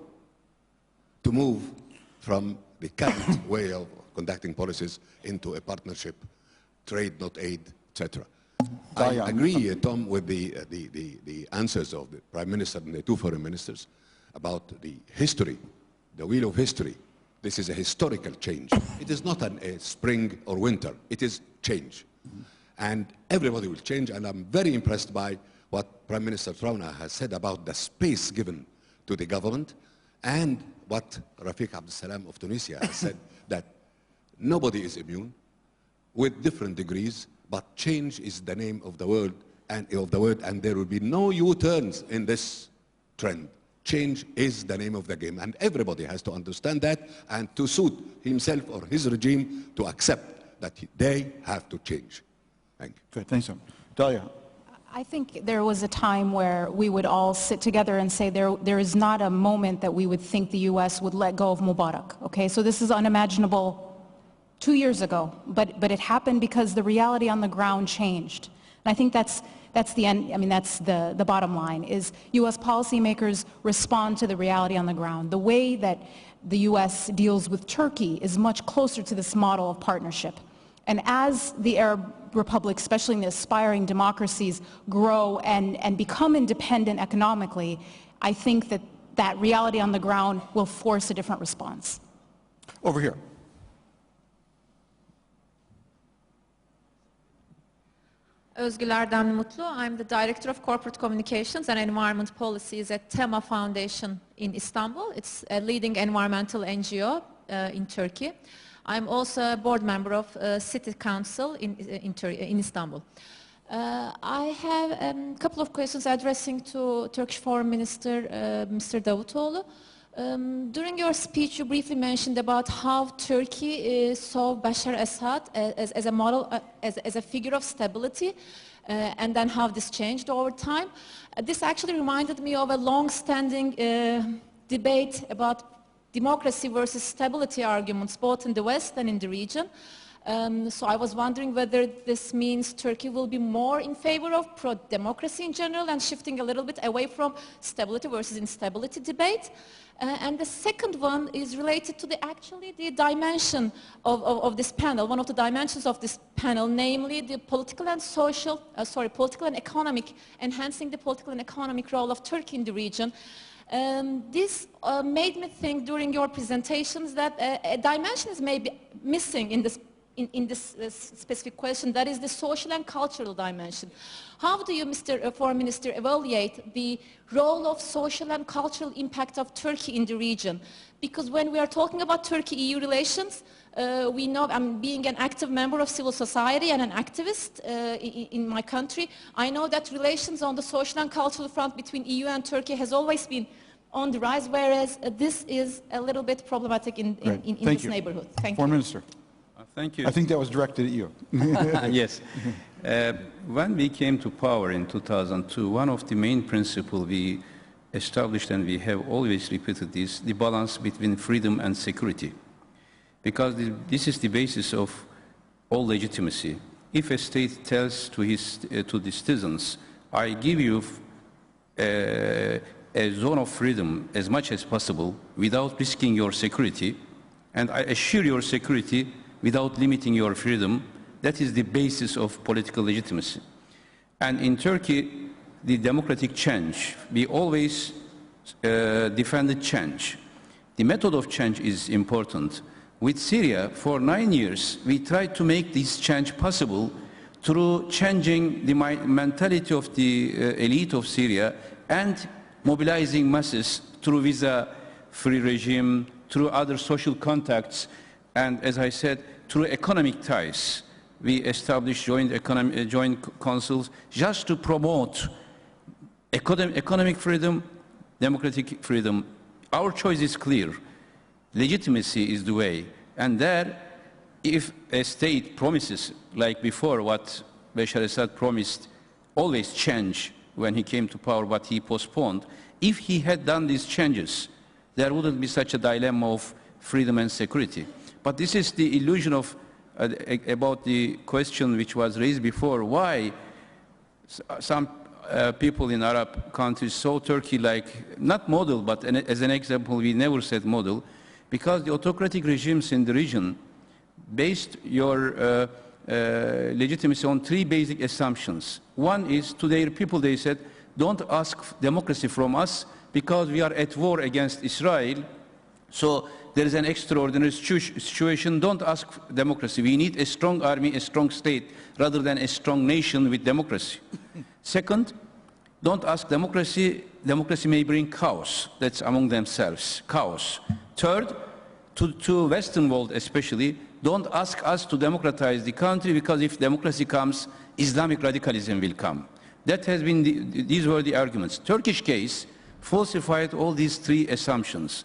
to move from the current way of conducting policies into a partnership, trade, not aid, etc.? I agree, Tom, with the answers of the Prime Minister and the two foreign ministers about the history, the wheel of history. This is a historical change. It is not a spring or winter. It is change. And everybody will change, and I'm very impressed by what Prime Minister Trauna has said about the space given to the government, and what Rafiq Abdel Salam of Tunisia has said, that nobody is immune, with different degrees, but change is the name of the word, and there will be no U-turns in this trend. Change is the name of the game, and everybody has to understand that, and to suit himself or his regime to accept that they have to change. Thank you. Good, thanks, Dalia. I think there was a time where we would all sit together and say there is not a moment that we would think the U.S. would let go of Mubarak. Okay, so this is unimaginable 2 years ago, but it happened because the reality on the ground changed. And I think that's the end. I mean, that's the bottom line, is U.S. policymakers respond to the reality on the ground. The way that the U.S. deals with Turkey is much closer to this model of partnership. And as the Arab republics, especially in the aspiring democracies, grow and become independent economically, I think that reality on the ground will force a different response. Over here. Özgüler'den Mutlu. I'm the Director of Corporate Communications and Environment Policies at Tema Foundation in Istanbul. It's a leading environmental NGO in Turkey. I'm also a board member of City Council in Istanbul. I have a couple of questions addressing to Turkish Foreign Minister Mr. Davutoğlu. During your speech, you briefly mentioned about how Turkey saw Bashar Assad as a model, as a figure of stability, and then how this changed over time. This actually reminded me of a long-standing debate about democracy versus stability arguments, both in the West and in the region. So I was wondering whether this means Turkey will be more in favor of pro-democracy in general and shifting a little bit away from stability versus instability debate. And the second one is related to the dimension of this panel, one of the dimensions of this panel, namely the political and political and economic, enhancing the political and economic role of Turkey in the region. This made me think during your presentations that a dimension is maybe missing in this in this specific question, that is the social and cultural dimension. How do you, Mr. Foreign Minister, evaluate the role of social and cultural impact of Turkey in the region? Because when we are talking about Turkey-EU relations, we know, being an active member of civil society and an activist in my country, I know that relations on the social and cultural front between EU and Turkey has always been on the rise, whereas this is a little bit problematic in this neighborhood. Thank you. Foreign Minister. Thank you. I think that was directed at you. Yes. When we came to power in 2002, one of the main principles we established, and we have always repeated this, the balance between freedom and security. Because this is the basis of all legitimacy. If a state tells to the citizens, I give you a zone of freedom as much as possible without risking your security, and I assure your security without limiting your freedom, that is the basis of political legitimacy. And in Turkey, the democratic change, we always defended change. The method of change is important. With Syria, for 9 years, we tried to make this change possible through changing the mentality of the elite of Syria and mobilizing masses through visa-free regime, through other social contacts, and as I said, through economic ties. We established joint councils just to promote economic freedom, democratic freedom. Our choice is clear. Legitimacy is the way. And there, if a state promises, like before what Bashar Assad promised, always change when he came to power, but he postponed, if he had done these changes, there wouldn't be such a dilemma of freedom and security. But this is the illusion of, about the question which was raised before, why some people in Arab countries saw Turkey like, not model, but as an example, we never said model, because the autocratic regimes in the region based your legitimacy on 3 basic assumptions. One is, to their people they said, don't ask democracy from us because we are at war against Israel, so there is an extraordinary situation, don't ask democracy. We need a strong army, a strong state, rather than a strong nation with democracy. Second, don't ask democracy, democracy may bring chaos, that's among themselves, chaos. Third, to Western world especially, don't ask us to democratize the country, because if democracy comes, Islamic radicalism will come. That has been these were the arguments. Turkish case falsified all these 3 assumptions.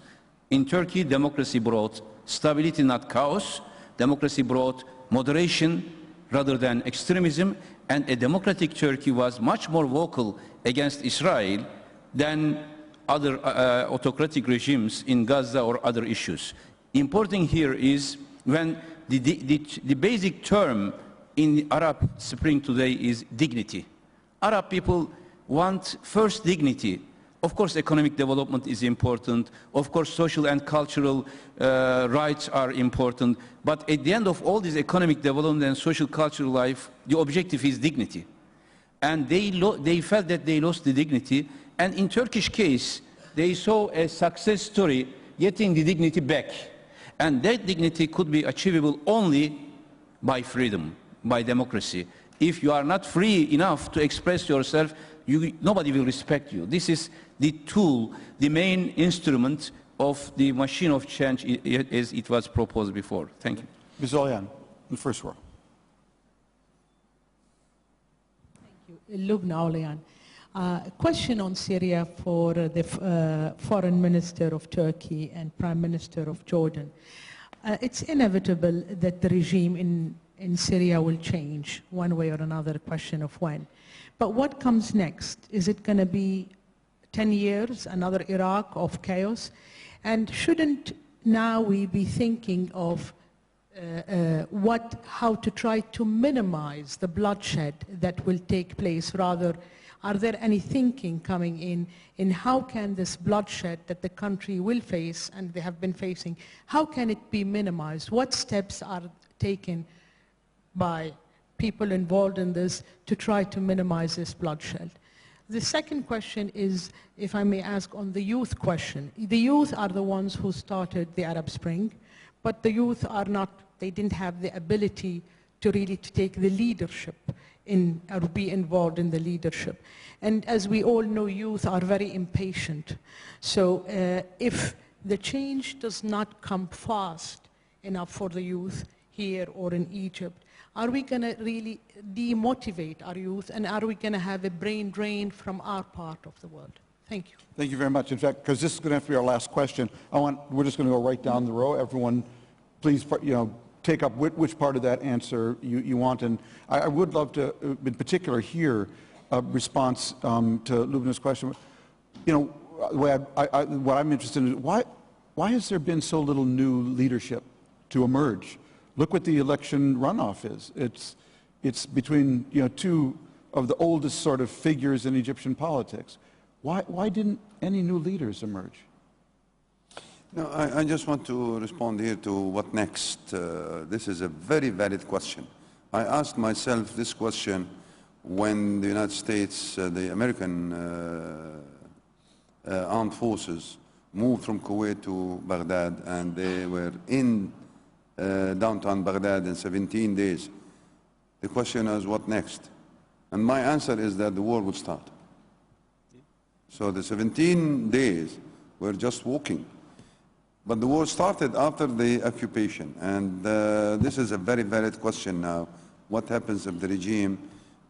In Turkey, democracy brought stability, not chaos. Democracy brought moderation rather than extremism. And a democratic Turkey was much more vocal against Israel than other autocratic regimes in Gaza or other issues. Important here is when the basic term in the Arab Spring today is dignity. Arab people want first dignity. Of course, economic development is important. Of course, social and cultural rights are important. But at the end of all this economic development and social cultural life, the objective is dignity. And they felt that they lost the dignity. And in Turkish case, they saw a success story getting the dignity back. And that dignity could be achievable only by freedom, by democracy. If you are not free enough to express yourself, nobody will respect you. This is the tool, the main instrument of the machine of change as it was proposed before. Thank you. Ms. Olyan, the first row. Thank you. Lubna Olyan. A question on Syria for the Foreign Minister of Turkey and Prime Minister of Jordan. It's inevitable that the regime in Syria will change one way or another, a question of when. But what comes next? Is it going to be 10 years, another Iraq of chaos? And shouldn't now we be thinking of how to try to minimize the bloodshed that will take place? Rather, are there any thinking coming in how can this bloodshed that the country will face and they have been facing, how can it be minimized? What steps are taken by people involved in this to try to minimize this bloodshed? The second question is, if I may ask, on the youth question. The youth are the ones who started the Arab Spring, but the youth are not they didn't have the ability to really take the leadership in, or be involved in the leadership. And as we all know, youth are very impatient. So if the change does not come fast enough for the youth here or in Egypt, are we going to really demotivate our youth, and are we going to have a brain drain from our part of the world? Thank you. Thank you very much. In fact, because this is going to have to be our last question, we're just going to go right down the row. Everyone, please, take up which part of that answer you want. And I would love to, in particular, hear a response to Lubna's question. What I'm interested in is why has there been so little new leadership to emerge? Look what the election runoff is. It's between two of the oldest sort of figures in Egyptian politics. Why didn't any new leaders emerge? No, I just want to respond here to what next. This is a very valid question. I asked myself this question when the United States, the American armed forces moved from Kuwait to Baghdad, and they were in downtown Baghdad in 17 days. The question is, what next? And my answer is that the war would start. So the 17 days were just walking. But the war started after the occupation, and this is a very valid question now. What happens if the regime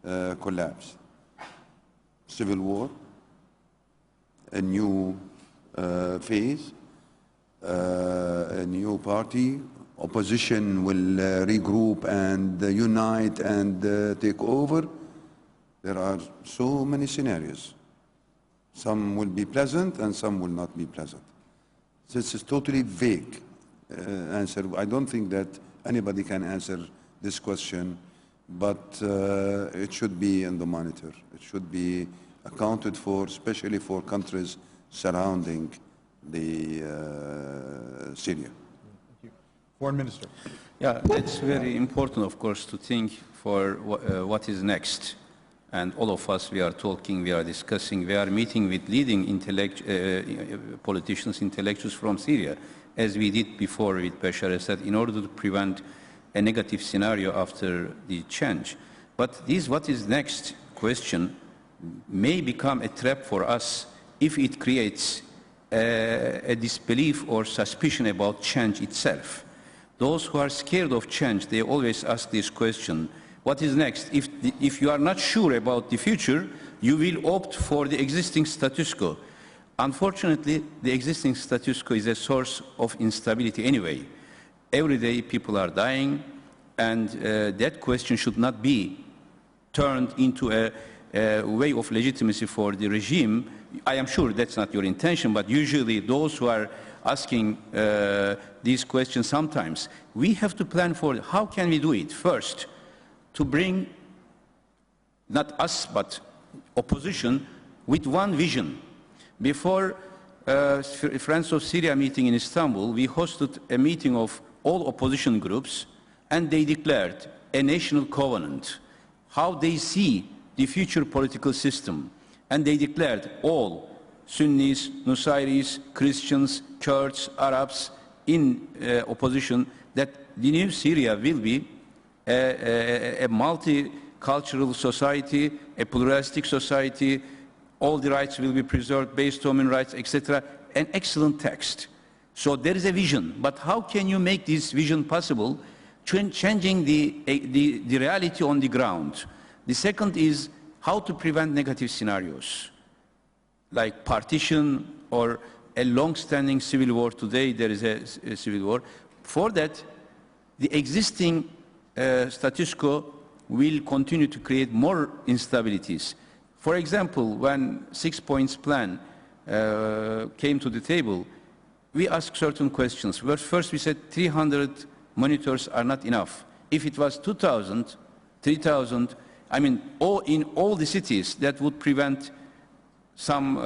collapses? Civil war, a new phase, a new party, opposition will regroup and unite and take over. There are so many scenarios. Some will be pleasant and some will not be pleasant. This is totally vague answer. I don't think that anybody can answer this question, but it should be in the monitor. It should be accounted for, especially for countries surrounding the Syria. Thank you. Foreign Minister. Yeah, it's very important, of course, to think for what is next. And all of us, we are talking, we are discussing, we are meeting with leading politicians, intellectuals from Syria, as we did before with Bashar Assad, in order to prevent a negative scenario after the change. But this what is next question may become a trap for us if it creates a disbelief or suspicion about change itself. Those who are scared of change, they always ask this question: what is next? If you are not sure about the future, you will opt for the existing status quo. Unfortunately, the existing status quo is a source of instability anyway. Every day people are dying, and that question should not be turned into a way of legitimacy for the regime. I am sure that's not your intention, but usually those who are asking these questions sometimes, we have to plan for how can we do it. First, to bring, not us, but opposition with one vision. Before Friends of Syria meeting in Istanbul, we hosted a meeting of all opposition groups, and they declared a national covenant, how they see the future political system. And they declared all Sunnis, Nusayris, Christians, Kurds, Arabs in opposition that the new Syria will be a multicultural society, a pluralistic society, all the rights will be preserved based on human rights, etc. An excellent text. So there is a vision, but how can you make this vision possible? Changing the reality on the ground. The second is how to prevent negative scenarios, like partition or a long-standing civil war. Today there is a civil war. For that, the existing status quo will continue to create more instabilities. For example, when 6 points plan came to the table, we asked certain questions. First we said 300 monitors are not enough. If it was 2,000, 3,000, I mean, in all the cities, that would prevent some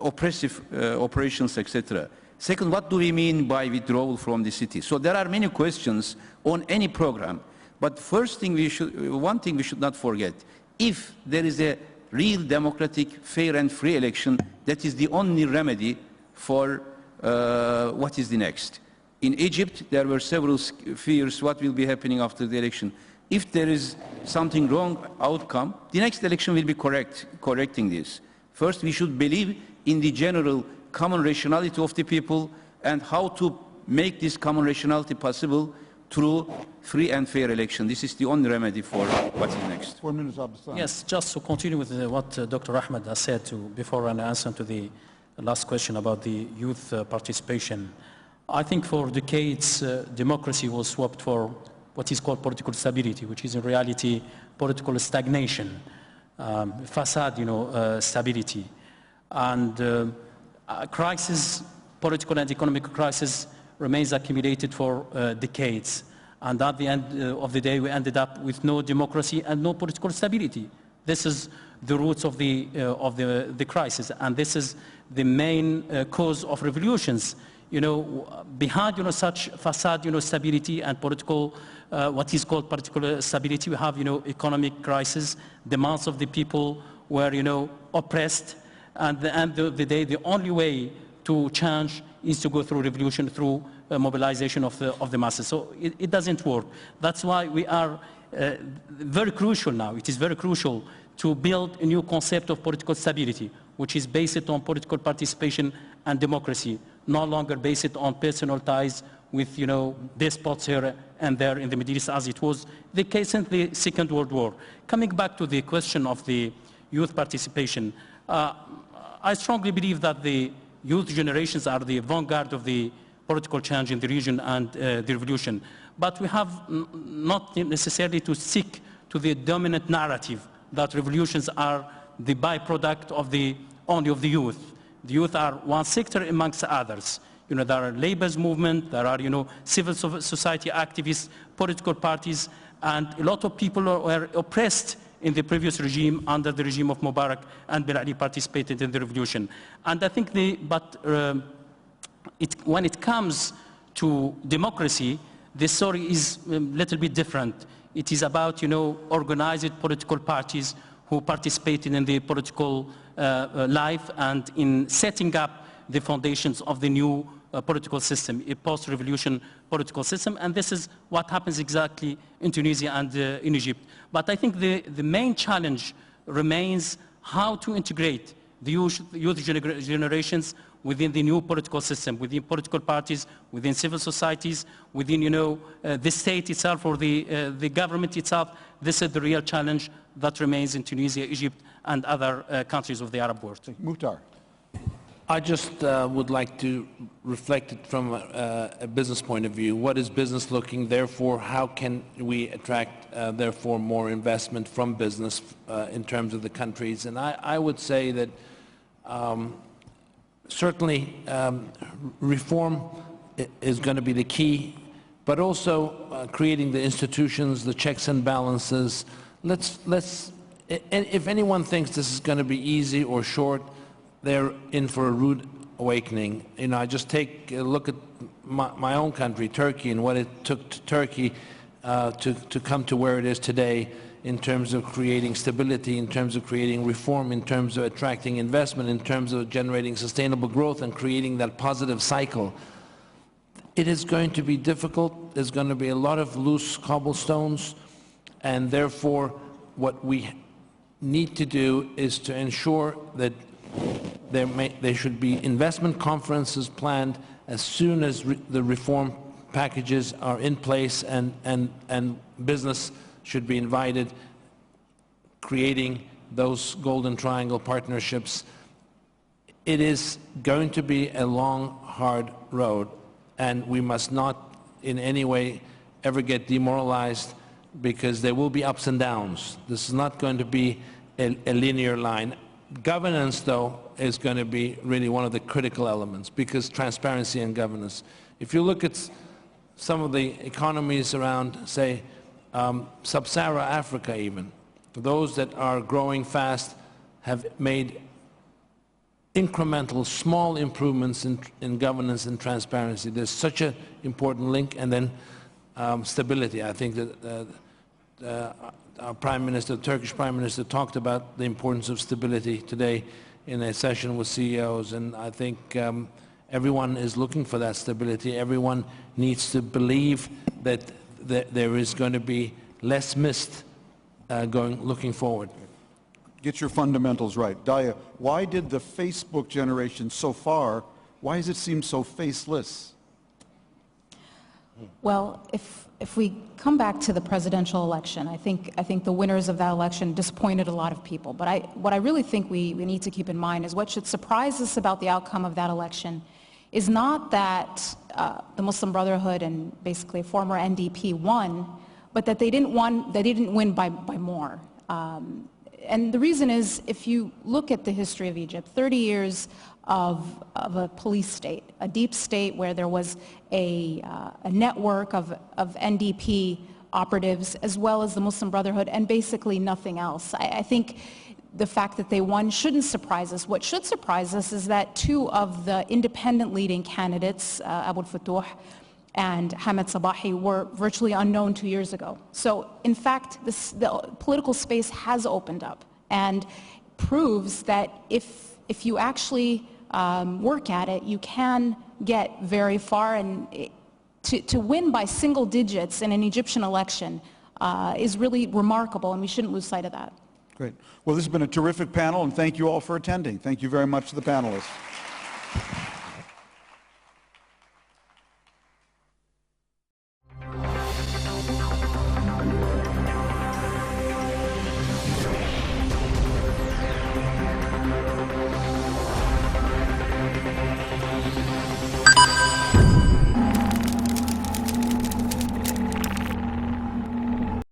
oppressive operations, etc. Second, what do we mean by withdrawal from the city? So there are many questions on any program. But first thing one thing we should not forget, if there is a real democratic, fair and free election, that is the only remedy for what is the next. In Egypt, there were several fears what will be happening after the election. If there is something wrong outcome, the next election will be correcting this. First, we should believe in the general common rationality of the people and how to make this common rationality possible through free and fair election. This is the only remedy for what's next. 4 minutes, Abdeslam. Yes, just to continue with what Dr. Ahmed has said before an answer to the last question about the youth participation. I think for decades, democracy was swapped for what is called political stability, which is in reality political stagnation, facade, stability. And crisis, political and economic crisis remains accumulated for decades. And at the end of the day, we ended up with no democracy and no political stability. This is the roots of the crisis, and this is the main cause of revolutions. Behind such facade, stability and political, what is called political stability, we have economic crisis. Demands of the people were oppressed, and at the end of the day, the only way to change is to go through revolution, through mobilization of the masses. So it doesn't work. That's why we are very crucial now. It is very crucial to build a new concept of political stability, which is based on political participation and democracy, no longer based on personal ties with despots here and there in the Middle East, as it was the case in the Second World War. Coming back to the question of the youth participation, I strongly believe that the youth generations are the vanguard of the political change in the region and the revolution. But we have not necessarily to stick to the dominant narrative that revolutions are the byproduct of only of the youth. The youth are one sector amongst others. There are labor's movement, there are civil society activists, political parties, and a lot of people were oppressed in the previous regime, under the regime of Mubarak, and Ben Ali participated in the revolution. And I think when it comes to democracy, the story is a little bit different. It is about organized political parties who participated in the political life and in setting up the foundations of the new political system, a post-revolution political system, and this is what happens exactly in Tunisia and in Egypt. But I think the main challenge remains how to integrate the youth generations within the new political system, within political parties, within civil societies, within the state itself or the government itself. This is the real challenge that remains in Tunisia, Egypt, and other countries of the Arab world. Muhtar. I just would like to reflect it from a business point of view. What is business looking? Therefore, how can we attract, therefore, more investment from business in terms of the countries? And I would say that certainly reform is going to be the key, but also creating the institutions, the checks and balances. If anyone thinks this is going to be easy or short, they're in for a rude awakening. I just take a look at my own country, Turkey, and what it took to Turkey to come to where it is today in terms of creating stability, in terms of creating reform, in terms of attracting investment, in terms of generating sustainable growth and creating that positive cycle. It is going to be difficult. There's going to be a lot of loose cobblestones, and therefore what we need to do is to ensure that there should be investment conferences planned as soon as the reform packages are in place, and business should be invited, creating those golden triangle partnerships. It is going to be a long, hard road, and we must not in any way ever get demoralized, because there will be ups and downs. This is not going to be a linear line. Governance, though, is going to be really one of the critical elements, because transparency and governance. If you look at some of the economies around, say, sub-Saharan Africa even, those that are growing fast have made incremental, small improvements in governance and transparency. There's such an important link, and then stability. I think that our Prime Minister, the Turkish Prime Minister, talked about the importance of stability today in a session with CEOs, and I think Everyone is looking for that stability. Everyone needs to believe that there is going to be less mist looking forward. Get your fundamentals right. Daya, why did the Facebook generation so far, why does it seem so faceless? Well, if we come back to the presidential election, I think the winners of that election disappointed a lot of people. But what I really think we need to keep in mind is what should surprise us about the outcome of that election is not that the Muslim Brotherhood and basically a former NDP won, but that they didn't win by more. And the reason is, if you look at the history of Egypt, 30 years of a police state, a deep state where there was a network of NDP operatives as well as the Muslim Brotherhood and basically nothing else. I think the fact that they won shouldn't surprise us. What should surprise us is that two of the independent leading candidates, Abu al-Futuh and Hamad Sabahi, were virtually unknown 2 years ago. So in fact, the political space has opened up and proves that if you actually work at it, you can get very far, and to win by single digits in an Egyptian election is really remarkable, and we shouldn't lose sight of that. Great. Well, this has been a terrific panel, and thank you all for attending. Thank you very much to the panelists.